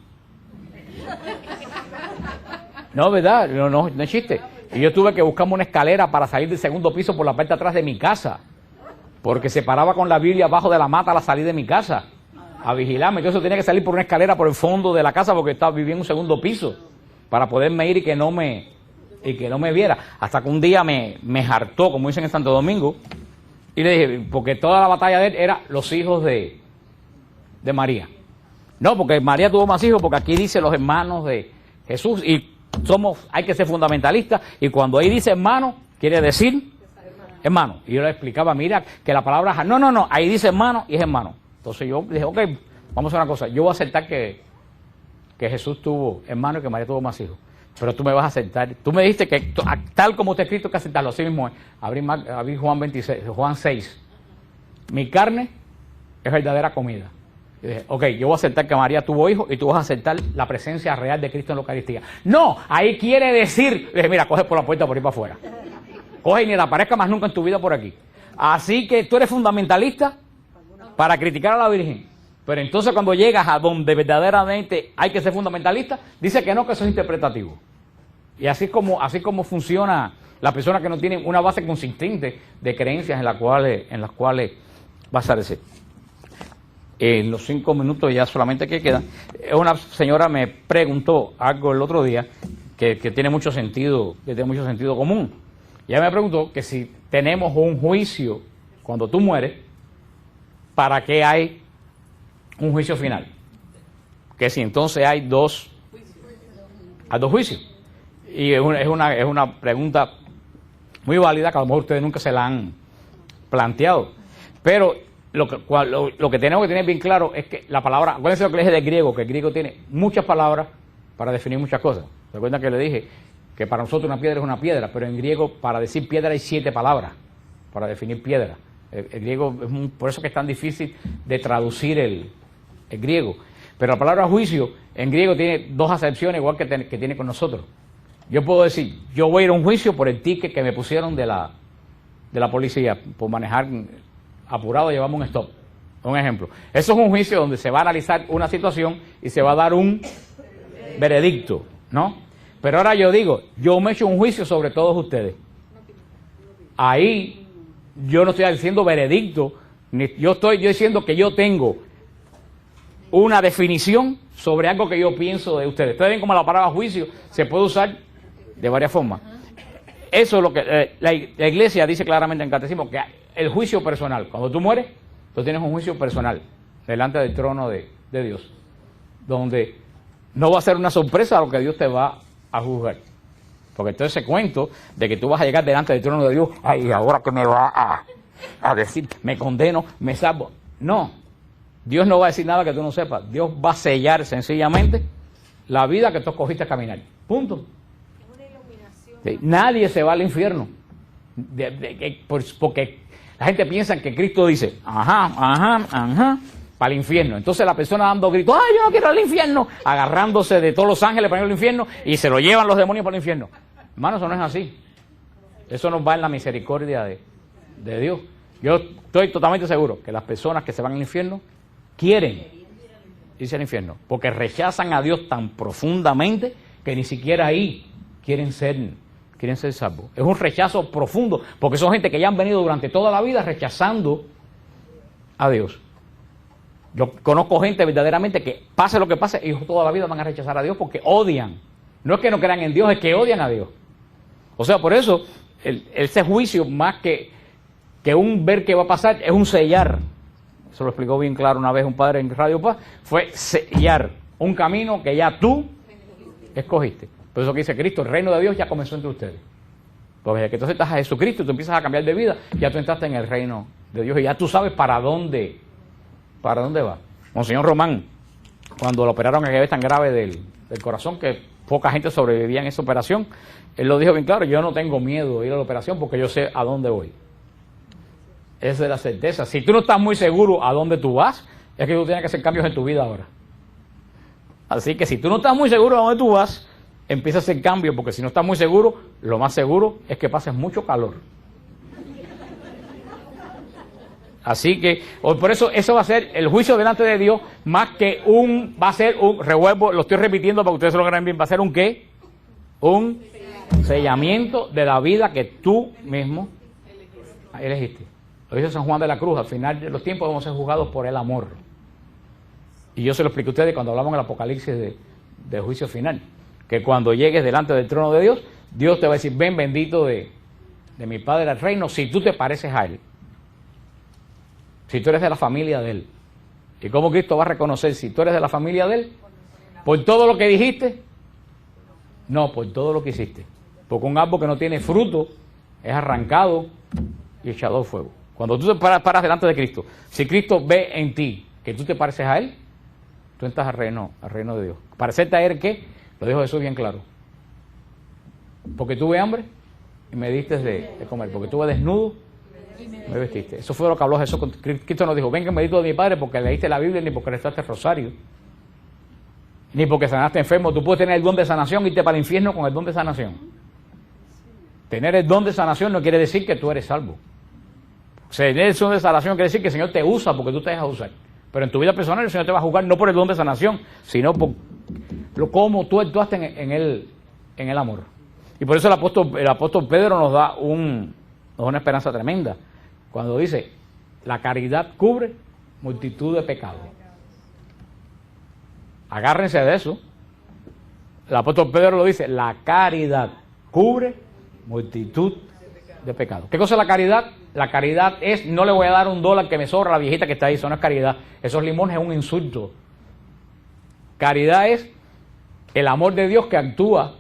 No, ¿verdad? No es chiste. Y yo tuve que buscarme una escalera para salir del segundo piso por la parte de atrás de mi casa. Porque se paraba con la Biblia abajo de la mata a la salida de mi casa. A vigilarme. Entonces tenía que salir por una escalera por el fondo de la casa porque vivía en un segundo piso. Para poderme ir y que no me viera. Hasta que un día me hartó, como dicen en Santo Domingo. Y le dije, porque toda la batalla de él era los hijos de María. No, porque María tuvo más hijos, porque aquí dice los hermanos de Jesús. Y hay que ser fundamentalistas. Y cuando ahí dice hermano, quiere decir hermano. Y yo le explicaba, mira, que la palabra, no, ahí dice hermano y es hermano. Entonces yo dije, ok, vamos a hacer una cosa. Yo voy a aceptar que Jesús tuvo hermano y que María tuvo más hijos. Pero tú me vas a aceptar. Tú me dijiste que tal como está escrito que aceptarlo. Así mismo es. Abrí Juan 6. Mi carne es verdadera comida. Y dije, ok, yo voy a aceptar que María tuvo hijos y tú vas a aceptar la presencia real de Cristo en la Eucaristía. No, ahí quiere decir, dije, mira, coge por la puerta por ir para afuera. Coge y ni te aparezca más nunca en tu vida por aquí. Así que tú eres fundamentalista para criticar a la Virgen. Pero entonces cuando llegas a donde verdaderamente hay que ser fundamentalista, dice que no, que eso es interpretativo. Y así es como funciona la persona que no tiene una base consistente de creencias en las cuales basarse. En los 5 minutos ya solamente que quedan, una señora me preguntó algo el otro día que tiene mucho sentido común. Y ella me preguntó que si tenemos un juicio cuando tú mueres, ¿para qué hay un juicio final? Que si entonces hay dos juicios. Y es una pregunta muy válida que a lo mejor ustedes nunca se la han planteado. Pero lo que tenemos que tener bien claro es que la palabra, acuérdense lo que le dije del griego, que el griego tiene muchas palabras para definir muchas cosas. Recuerda que le dije que para nosotros una piedra es una piedra, pero en griego para decir piedra hay 7 palabras para definir piedra. El griego por eso que es tan difícil de traducir el griego. Pero la palabra juicio en griego tiene 2 acepciones igual que tiene con nosotros. Yo puedo decir, yo voy a ir a un juicio por el ticket que me pusieron de la policía por manejar apurado, llevamos un stop. Un ejemplo. Eso es un juicio donde se va a analizar una situación y se va a dar un veredicto, ¿no? Pero ahora yo digo, yo me he hecho un juicio sobre todos ustedes. Ahí yo no estoy diciendo veredicto, yo estoy diciendo que yo tengo una definición sobre algo que yo pienso de ustedes. Ustedes ven como la palabra juicio se puede usar de varias formas. Eso es lo que la Iglesia dice claramente en el Catecismo, que el juicio personal, cuando tú mueres, tú tienes un juicio personal delante del trono de Dios, donde no va a ser una sorpresa lo que Dios te va a juzgar. Porque entonces ese cuento de que tú vas a llegar delante del trono de Dios, ay, ahora que me va a decir, me condeno, me salvo. No, Dios no va a decir nada que tú no sepas. Dios va a sellar sencillamente la vida que tú escogiste a caminar. Punto. Sí, nadie se va al infierno. Porque la gente piensa que Cristo dice, ajá, para el infierno. Entonces la persona dando gritos, ay, yo no quiero ir al infierno, agarrándose de todos los ángeles para ir al infierno y se lo llevan los demonios para el infierno. Hermano, eso no es así. Eso nos va en la misericordia de Dios. Yo estoy totalmente seguro que las personas que se van al infierno quieren irse al infierno, porque rechazan a Dios tan profundamente que ni siquiera ahí quieren ser quieren ser salvos. Es un rechazo profundo, porque son gente que ya han venido durante toda la vida rechazando a Dios. Yo conozco gente verdaderamente que pase lo que pase, ellos toda la vida van a rechazar a Dios porque odian. No es que no crean en Dios, es que odian a Dios. O sea, por eso, ese juicio, más que un ver qué va a pasar, es un sellar. Eso lo explicó bien claro una vez un padre en Radio Paz. Fue sellar un camino que ya tú escogiste. Por eso que dice Cristo, el reino de Dios ya comenzó entre ustedes. Porque desde que tú aceptas a Jesucristo y tú empiezas a cambiar de vida, ya tú entraste en el reino de Dios y ya tú sabes para dónde va. Monseñor Román, cuando lo operaron aquella vez tan grave del corazón, que poca gente sobrevivía en esa operación, él lo dijo bien claro: yo no tengo miedo de ir a la operación porque yo sé a dónde voy. Esa es la certeza. Si tú no estás muy seguro a dónde tú vas, es que tú tienes que hacer cambios en tu vida ahora. Así que si tú no estás muy seguro a dónde tú vas, empieza a hacer cambios, porque si no estás muy seguro, lo más seguro es que pases mucho calor. Así que, por eso, eso va a ser el juicio delante de Dios, más que va a ser un revuelvo, lo estoy repitiendo para que ustedes se lo graben bien, va a ser un ¿qué? Un sellamiento de la vida que tú mismo elegiste. Lo dice San Juan de la Cruz: al final de los tiempos vamos a ser juzgados por el amor. Y yo se lo expliqué a ustedes cuando hablamos en el Apocalipsis del juicio final, que cuando llegues delante del trono de Dios, Dios te va a decir: ven, bendito de mi Padre al reino, si tú te pareces a Él. Si tú eres de la familia de Él. ¿Y cómo Cristo va a reconocer si tú eres de la familia de Él? ¿Por todo lo que dijiste? No, por todo lo que hiciste. Porque un árbol que no tiene fruto es arrancado y echado al fuego. Cuando tú te paras delante de Cristo, si Cristo ve en ti que tú te pareces a Él, tú entras al reino de Dios. ¿Parecerte a Él qué? Lo dijo Jesús bien claro. Porque tuve hambre y me diste de comer. Porque tuve desnudo, me vestiste. Eso fue lo que habló Jesús. Cristo nos dijo: venga, bendito de mi Padre, porque leíste la Biblia, ni porque rezaste el rosario, ni porque sanaste enfermo. Tú puedes tener el don de sanación y irte para el infierno con el don de sanación. Tener el don de sanación no quiere decir que tú eres salvo. Tener el don de sanación quiere decir que el Señor te usa porque tú te dejas usar. Pero en tu vida personal el Señor te va a juzgar no por el don de sanación, sino por cómo tú actuaste en el amor. Y por eso el apóstol Pedro nos da una esperanza tremenda cuando dice: la caridad cubre multitud de pecados. Agárrense de eso. El apóstol Pedro lo dice: la caridad cubre multitud de pecados. ¿Qué cosa es la caridad? La caridad es: no le voy a dar $1 que me sobra a la viejita que está ahí. Eso no es caridad. Esos limones es un insulto. Caridad es el amor de Dios que actúa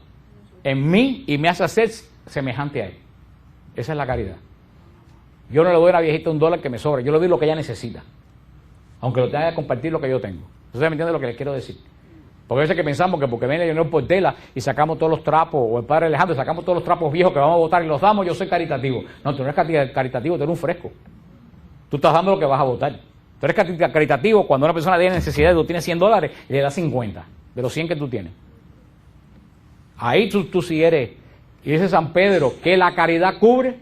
en mí y me hace ser semejante a Él. Esa es la caridad. Yo no le doy a la viejita $1 que me sobra, yo le doy lo que ella necesita, aunque lo tenga que compartir lo que yo tengo. ¿Ustedes me entienden lo que les quiero decir? Porque a veces que pensamos que porque viene Leonel Portela y sacamos todos los trapos, o el padre Alejandro, sacamos todos los trapos viejos que vamos a botar y los damos, yo soy caritativo. No, tú no eres caritativo, tú eres un fresco. Tú estás dando lo que vas a votar. Tú eres caritativo cuando una persona tiene necesidad y tú tienes $100 y le das 50 de los 100 que tú tienes. Ahí tú sí eres. Y dice San Pedro que la caridad cubre.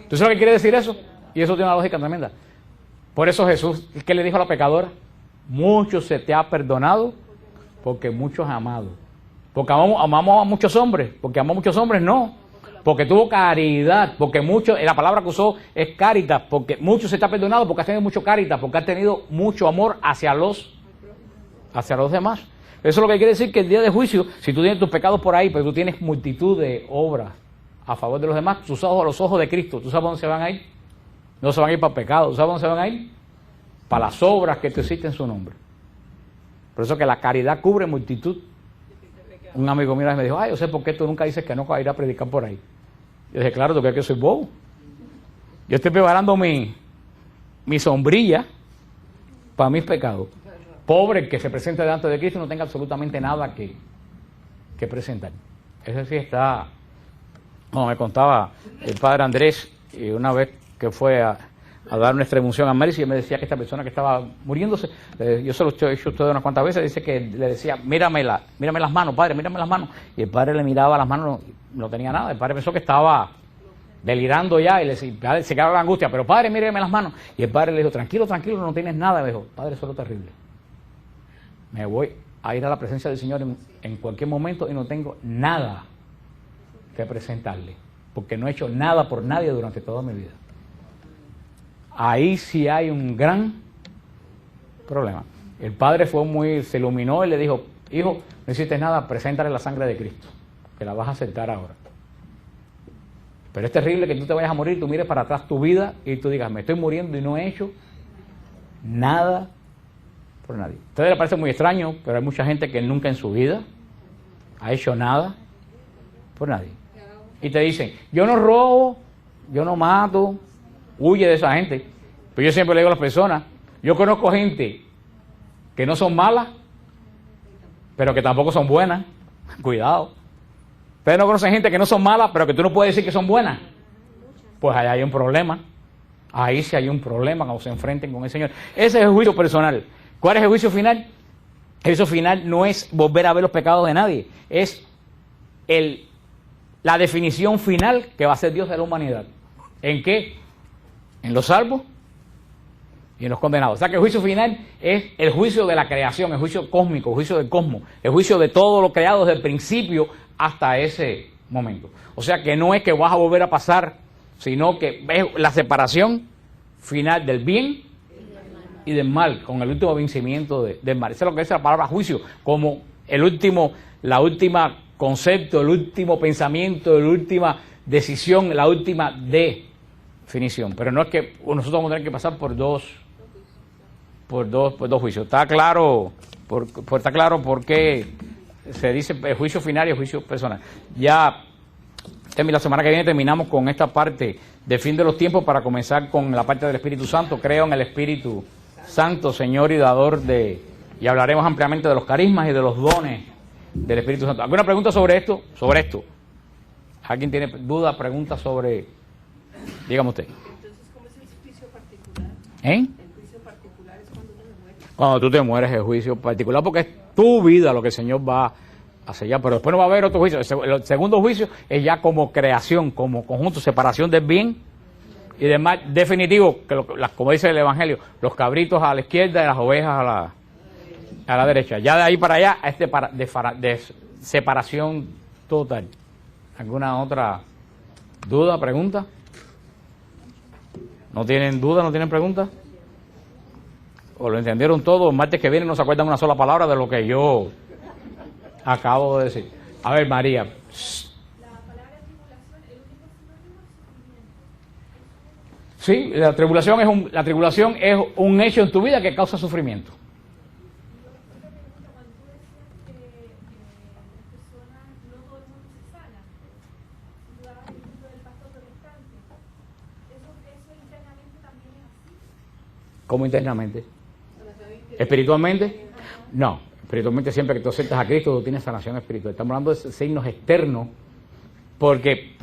¿Tú sabes lo que quiere decir eso? Y eso tiene una lógica tremenda. Por eso Jesús, ¿qué le dijo a la pecadora? Mucho se te ha perdonado porque muchos has amado. Porque amamos a muchos hombres. Porque amamos a muchos hombres, no. Porque tuvo caridad. Porque mucho, la palabra que usó es caritas. Porque mucho se te ha perdonado porque has tenido mucho caritas. Porque has tenido mucho amor hacia los demás. Eso es lo que quiere decir que el día de juicio, si tú tienes tus pecados por ahí, pero tú tienes multitud de obras a favor de los demás, tus ojos, los ojos de Cristo, ¿tú sabes dónde se van a ir? No se van a ir para el pecado, ¿tú sabes dónde se van a ir? Para las obras que tú hiciste en su nombre. Por eso que la caridad cubre multitud. Un amigo mío me dijo: ay, yo sé por qué tú nunca dices que no vas a ir a predicar por ahí. Yo dije: claro, ¿tú crees que soy bobo? Yo estoy preparando mi sombrilla para mis pecados. Pobre que se presente delante de Cristo y no tenga absolutamente nada que presentar. Ese sí está. Como me contaba el padre Andrés, una vez que fue a dar una extremunción a Mary, y me decía que esta persona que estaba muriéndose, yo se lo he hecho a ustedes unas cuantas veces, dice que le decía: mírame las manos, padre, mírame las manos. Y el padre le miraba las manos, no tenía nada. El padre pensó que estaba delirando ya y le decía, se quedaba la angustia: pero padre, mírame las manos. Y el padre le dijo: tranquilo, no tienes nada. Me dijo: padre, eso es lo terrible. Me voy a ir a la presencia del Señor en cualquier momento y no tengo nada que presentarle, porque no he hecho nada por nadie durante toda mi vida. Ahí sí hay un gran problema. El padre se iluminó y le dijo, hijo, no hiciste nada, preséntale la sangre de Cristo, que la vas a aceptar ahora. Pero es terrible que tú te vayas a morir, tú mires para atrás tu vida y tú digas, me estoy muriendo y no he hecho nada por nadie. A ustedes les parece muy extraño, pero hay mucha gente que nunca en su vida ha hecho nada por nadie. Y te dicen, yo no robo, yo no mato, huye de esa gente. Pero yo siempre le digo a las personas, yo conozco gente que no son malas, pero que tampoco son buenas. Cuidado. Ustedes no conocen gente que no son malas, pero que tú no puedes decir que son buenas. Pues ahí hay un problema. Ahí sí hay un problema cuando se enfrenten con el Señor. Ese es el juicio personal. ¿Cuál es el juicio final? El juicio final no es volver a ver los pecados de nadie. Es la definición final que va a hacer Dios de la humanidad. ¿En qué? En los salvos y en los condenados. O sea que el juicio final es el juicio de la creación, el juicio cósmico, el juicio del cosmos, el juicio de todo lo creado desde el principio hasta ese momento. O sea que no es que vas a volver a pasar, sino que es la separación final del bien y del mal, con el último vencimiento del mal. Eso es lo que es la palabra juicio, como la última concepto, el último pensamiento, la última decisión, la última definición. Pero no es que nosotros vamos a tener que pasar por dos juicios. Está claro por qué se dice el juicio final y el juicio personal. Ya la semana que viene terminamos con esta parte del fin de los tiempos para comenzar con la parte del Espíritu Santo. Creo en el Espíritu Santo, Señor y dador y hablaremos ampliamente de los carismas y de los dones del Espíritu Santo. ¿Alguna pregunta sobre esto? ¿Alguien tiene duda, pregunta sobre? Dígame usted. Entonces, ¿cómo es el juicio particular? El juicio particular es cuando uno se muere. Cuando tú te mueres, el juicio particular, porque es tu vida lo que el Señor va a sellar, pero después no va a haber otro juicio. El segundo juicio es ya como creación, como conjunto, separación del bien y del mal, definitivo, que como dice el Evangelio, los cabritos a la izquierda y las ovejas a la derecha. Ya de ahí para allá, de separación total. ¿Alguna otra duda, pregunta? ¿No tienen duda, no tienen pregunta? ¿O lo entendieron todo? El martes que viene no se acuerdan una sola palabra de lo que yo acabo de decir. A ver, María. La palabra tribulación, el único sinónimo es sufrimiento. Sí, la tribulación es un hecho en tu vida que causa sufrimiento. Cuando tú decías que las personas, no todo el mundo se sana, tú dabas el ejemplo del pastor protestante, eso internamente también es así. ¿Cómo internamente? ¿Espiritualmente? No, espiritualmente siempre que tú aceptas a Cristo tú tienes sanación espiritual. Estamos hablando de signos externos porque,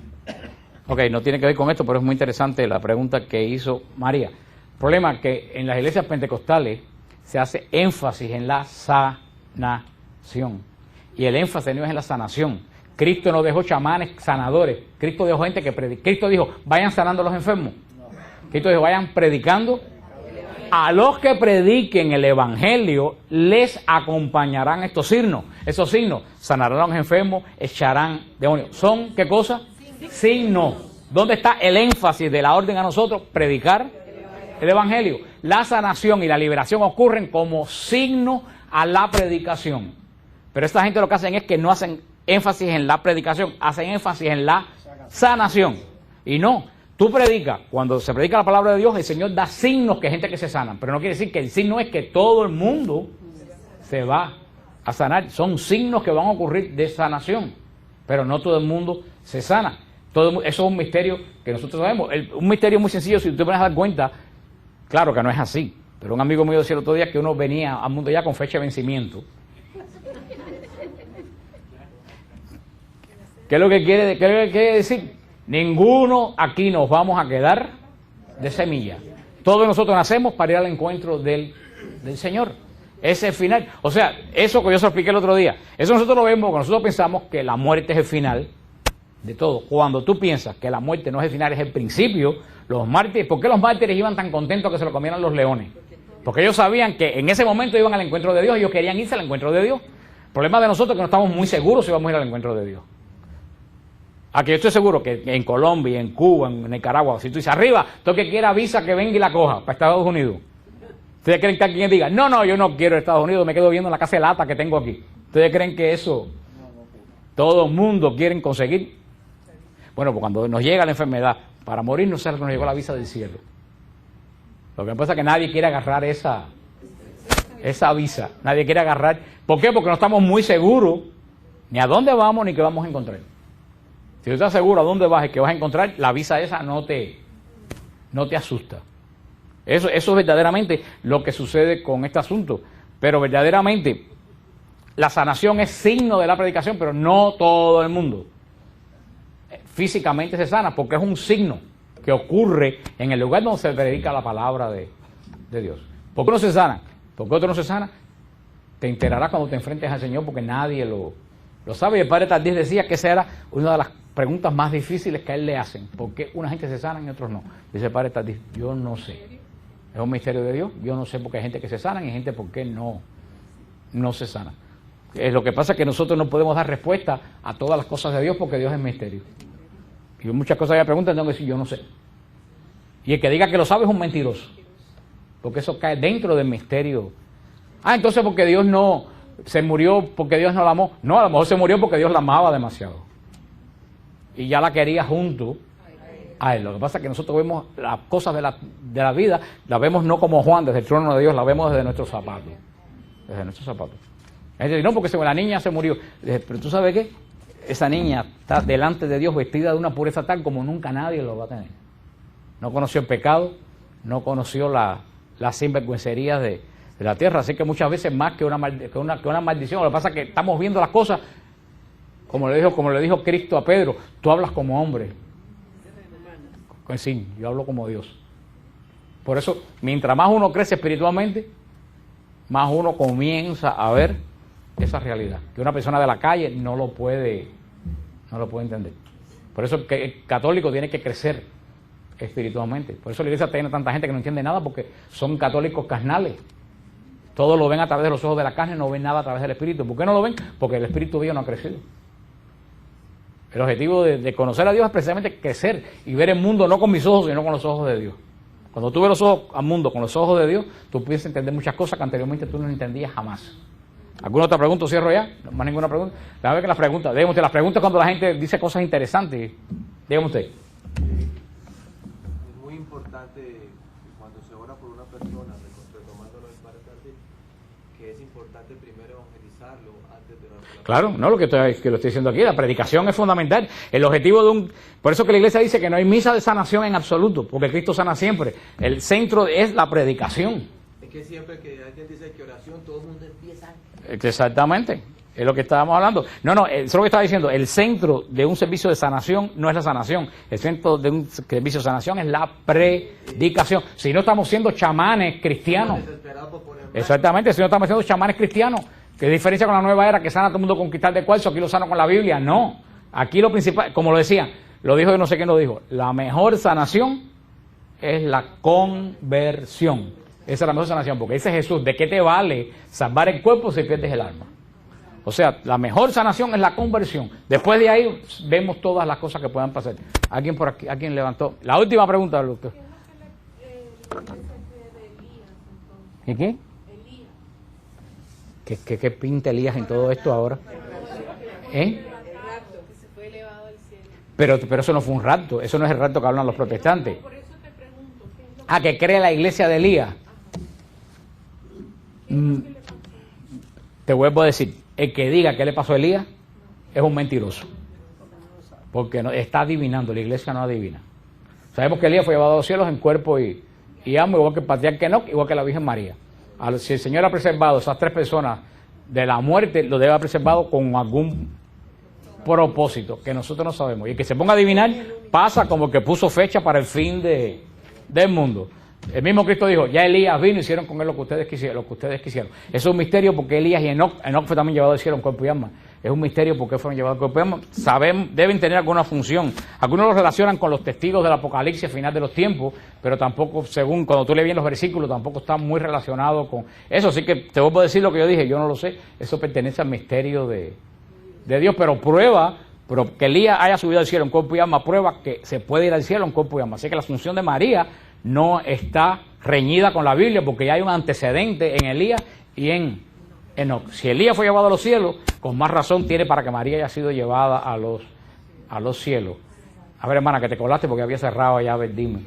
no tiene que ver con esto, pero es muy interesante la pregunta que hizo María. El problema es que en las iglesias pentecostales se hace énfasis en la sanación y el énfasis no es en la sanación. Cristo no dejó chamanes sanadores, Cristo dejó gente que predica. Cristo dijo, vayan sanando a los enfermos. Cristo dijo, vayan predicando. A los que prediquen el Evangelio les acompañarán estos signos. Esos signos sanarán a los enfermos, echarán demonios. ¿Son qué cosa? Signos. ¿Dónde está el énfasis de la orden a nosotros? Predicar el Evangelio. La sanación y la liberación ocurren como signo a la predicación. Pero esta gente lo que hacen es que no hacen énfasis en la predicación, hacen énfasis en la sanación. Y no. Tú predicas, cuando se predica la palabra de Dios, el Señor da signos que hay gente que se sana, pero no quiere decir que el signo es que todo el mundo se va a sanar. Son signos que van a ocurrir de sanación, pero no todo el mundo se sana. Eso es un misterio que nosotros sabemos. Un misterio muy sencillo, si tú te pones a dar cuenta, claro que no es así, pero un amigo mío decía el otro día que uno venía al mundo ya con fecha de vencimiento. ¿Qué es lo que quiere decir? Ninguno aquí nos vamos a quedar de semilla. Todos nosotros nacemos para ir al encuentro del Señor. Ese es el final. O sea, eso que yo se lo expliqué el otro día, eso nosotros lo vemos porque nosotros pensamos que la muerte es el final de todo. Cuando tú piensas que la muerte no es el final, es el principio, los mártires, ¿por qué los mártires iban tan contentos que se lo comieran los leones? Porque ellos sabían que en ese momento iban al encuentro de Dios, ellos querían irse al encuentro de Dios. El problema de nosotros es que no estamos muy seguros si vamos a ir al encuentro de Dios. Aquí yo estoy seguro que en Colombia, en Cuba, en Nicaragua, si tú dices arriba, todo el que quiera visa que venga y la coja para Estados Unidos. ¿Ustedes creen que alguien diga, no, yo no quiero Estados Unidos, me quedo viendo la casa de lata que tengo aquí? ¿Ustedes creen que eso todo el mundo quiere conseguir? Bueno, pues cuando nos llega la enfermedad, para morir no sé que nos llegó la visa del cielo. Lo que pasa es que nadie quiere agarrar esa visa, nadie quiere agarrar. ¿Por qué? Porque no estamos muy seguros ni a dónde vamos ni qué vamos a encontrar. Si tú estás seguro a dónde vas y qué vas a encontrar, la visa esa no te asusta. Eso es verdaderamente lo que sucede con este asunto. Pero verdaderamente la sanación es signo de la predicación, pero no todo el mundo físicamente se sana, porque es un signo que ocurre en el lugar donde se predica la palabra de Dios. ¿Por qué no se sana? ¿Por qué otro no se sana? Te enterarás cuando te enfrentes al Señor, porque nadie lo sabe. Y el padre Tardís decía que esa era una de las preguntas más difíciles que a él le hacen. ¿Por qué una gente se sana y otros no? Dice el padre Tardís, yo no sé. Es un misterio de Dios. Yo no sé por qué hay gente que se sana y gente por qué no se sana. Lo que pasa es que nosotros no podemos dar respuesta a todas las cosas de Dios porque Dios es misterio. Y muchas cosas que me preguntan tengo que decir yo no sé. Y el que diga que lo sabe es un mentiroso. Porque eso cae dentro del misterio. Entonces porque Dios no se murió porque Dios no la amó. No, a lo mejor se murió porque Dios la amaba demasiado. Y ya la quería junto a Él. Lo que pasa es que nosotros vemos las cosas de la vida, las vemos no como Juan, desde el trono de Dios, las vemos desde nuestros zapatos. Desde nuestros zapatos. La gente dice, no, porque la niña se murió. Dice, pero ¿tú sabes qué? Esa niña está delante de Dios vestida de una pureza tal como nunca nadie lo va a tener. No conoció el pecado, no conoció las sinvergüencerías de la tierra. Así que muchas veces más que una maldición. Lo que pasa es que estamos viendo las cosas, como le dijo Cristo a Pedro, tú hablas como hombre. Sí, yo hablo como Dios. Por eso, mientras más uno crece espiritualmente, más uno comienza a ver esa realidad. Que una persona de la calle no lo puede entender. Por eso el católico tiene que crecer espiritualmente. Por eso la iglesia tiene tanta gente que no entiende nada, porque son católicos carnales. Todos lo ven a través de los ojos de la carne, no ven nada a través del espíritu. ¿Por qué no lo ven? Porque el espíritu de Dios no ha crecido. El objetivo de conocer a Dios es precisamente crecer y ver el mundo no con mis ojos, sino con los ojos de Dios. Cuando tú ves los ojos al mundo con los ojos de Dios, tú puedes entender muchas cosas que anteriormente tú no entendías jamás. ¿Alguna otra pregunta? ¿Cierro ya? ¿No más ninguna pregunta? Déjame ver que las preguntas. Dígame usted, las preguntas cuando la gente dice cosas interesantes. Dígame usted. Es muy importante cuando se ora por una persona, retomándolo del padre Tardís, que es importante primero evangelizarlo antes de orar por la Claro, no, lo que lo estoy diciendo aquí, la predicación es fundamental. El objetivo por eso que la iglesia dice que no hay misa de sanación en absoluto, porque Cristo sana siempre. El centro es la predicación. Es que siempre que alguien dice que oración, todo el mundo empieza. Exactamente, es lo que estábamos hablando. No, eso es lo que estaba diciendo. El centro de un servicio de sanación no es la sanación. El centro de un servicio de sanación es la predicación. Si no estamos siendo chamanes cristianos. Exactamente, si no estamos siendo chamanes cristianos. ¿Qué diferencia con la nueva era que sana a todo el mundo con cristal de cuarzo? Aquí lo sano con la Biblia. No, aquí lo principal, como lo decía, lo dijo y no sé quién lo dijo, la mejor sanación es la conversión. Esa es la mejor sanación, porque dice Jesús, ¿de qué te vale salvar el cuerpo si pierdes el alma? O sea, la mejor sanación es la conversión. Después de ahí vemos todas las cosas que puedan pasar. ¿Alguien por aquí? ¿Alguien levantó? La última pregunta, doctor. ¿Y qué? ¿Qué pinta Elías en todo esto ahora? Pero eso no fue un rapto, eso no es el rapto que hablan los protestantes. Que cree la iglesia de Elías. Te vuelvo a decir, el que diga qué le pasó a Elías es un mentiroso. Porque no, está adivinando, la iglesia no adivina. Sabemos que Elías fue llevado a los cielos en cuerpo y alma, igual que el patriarca Enoc, igual que la Virgen María. Si el Señor ha preservado esas tres personas de la muerte, lo debe haber preservado con algún propósito que nosotros no sabemos. Y el que se ponga a adivinar pasa como que puso fecha para el fin del mundo. El mismo Cristo dijo, ya Elías vino y hicieron con él lo que ustedes quisieron. Eso es un misterio porque Elías y Enoc fue también llevado al cielo en cuerpo y alma. Es un misterio porque fueron llevados al cuerpo y alma. Deben tener alguna función. Algunos los relacionan con los testigos del Apocalipsis al final de los tiempos, pero tampoco, según cuando tú lees bien los versículos, tampoco está muy relacionado con eso. Así que te vuelvo a decir lo que yo dije, yo no lo sé. Eso pertenece al misterio de Dios, pero prueba Pero que Elías haya subido al cielo en cuerpo y alma prueba que se puede ir al cielo en cuerpo y alma. Así que la asunción de María no está reñida con la Biblia, porque ya hay un antecedente en Elías y en Enoc. Si Elías fue llevado a los cielos, con más razón tiene para que María haya sido llevada a los cielos. A ver, hermana, que te colaste porque había cerrado allá, a ver, dime.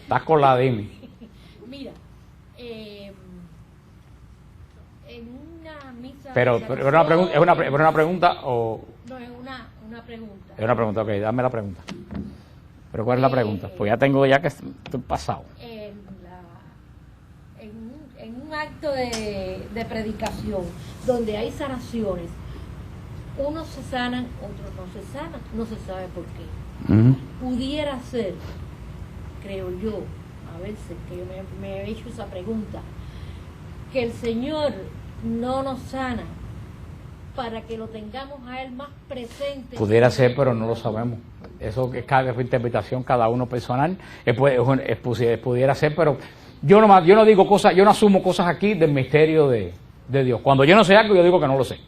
Estás colada, dime. Mira, en una misa... Pero ¿es una pregunta o...? No, es una pregunta. Es una pregunta, ok, dame la pregunta. ¿Pero cuál es la pregunta? Pues ya tengo ya que estoy pasado. En un acto de predicación, donde hay sanaciones, unos se sanan, otros no se sanan, no se sabe por qué. Pudiera ser, creo yo, a veces que yo me he hecho esa pregunta, que el Señor no nos sana para que lo tengamos a Él más presente. Pudiera ser, pero no lo sabemos. Eso es cada interpretación, cada uno personal. Pudiera ser, pero yo no digo cosas, yo no asumo cosas aquí del misterio de Dios. Cuando yo no sé algo, yo digo que no lo sé.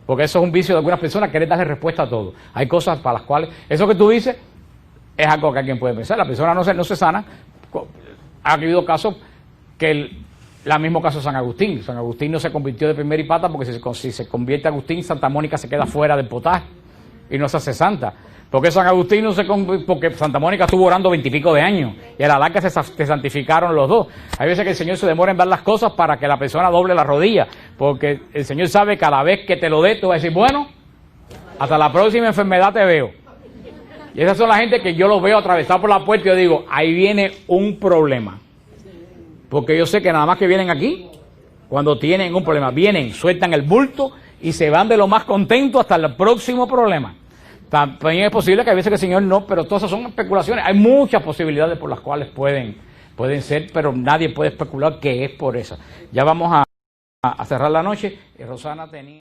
Porque eso es un vicio de algunas personas, querer darle respuesta a todo. Hay cosas para las cuales, eso que tú dices, es algo que alguien puede pensar. La persona no se sana. Ha habido casos que el mismo caso de San Agustín. San Agustín no se convirtió de primera y pata porque si se convierte Agustín, Santa Mónica se queda fuera del potaje y no se hace santa. Porque San Agustín no se porque Santa Mónica estuvo orando 20 y pico de años y a la larga se santificaron los dos. Hay veces que el Señor se demora en dar las cosas para que la persona doble la rodilla, porque el Señor sabe que cada vez que te lo dé, tú vas a decir, bueno, hasta la próxima enfermedad te veo. Y esas son la gente que yo los veo atravesar por la puerta y yo digo, ahí viene un problema. Porque yo sé que nada más que vienen aquí, cuando tienen un problema, vienen, sueltan el bulto y se van de lo más contento hasta el próximo problema. También es posible que hay veces que el Señor no, pero todas esas son especulaciones. Hay muchas posibilidades por las cuales pueden ser, pero nadie puede especular que es por eso. Ya vamos a cerrar la noche. Y Rosana tenía...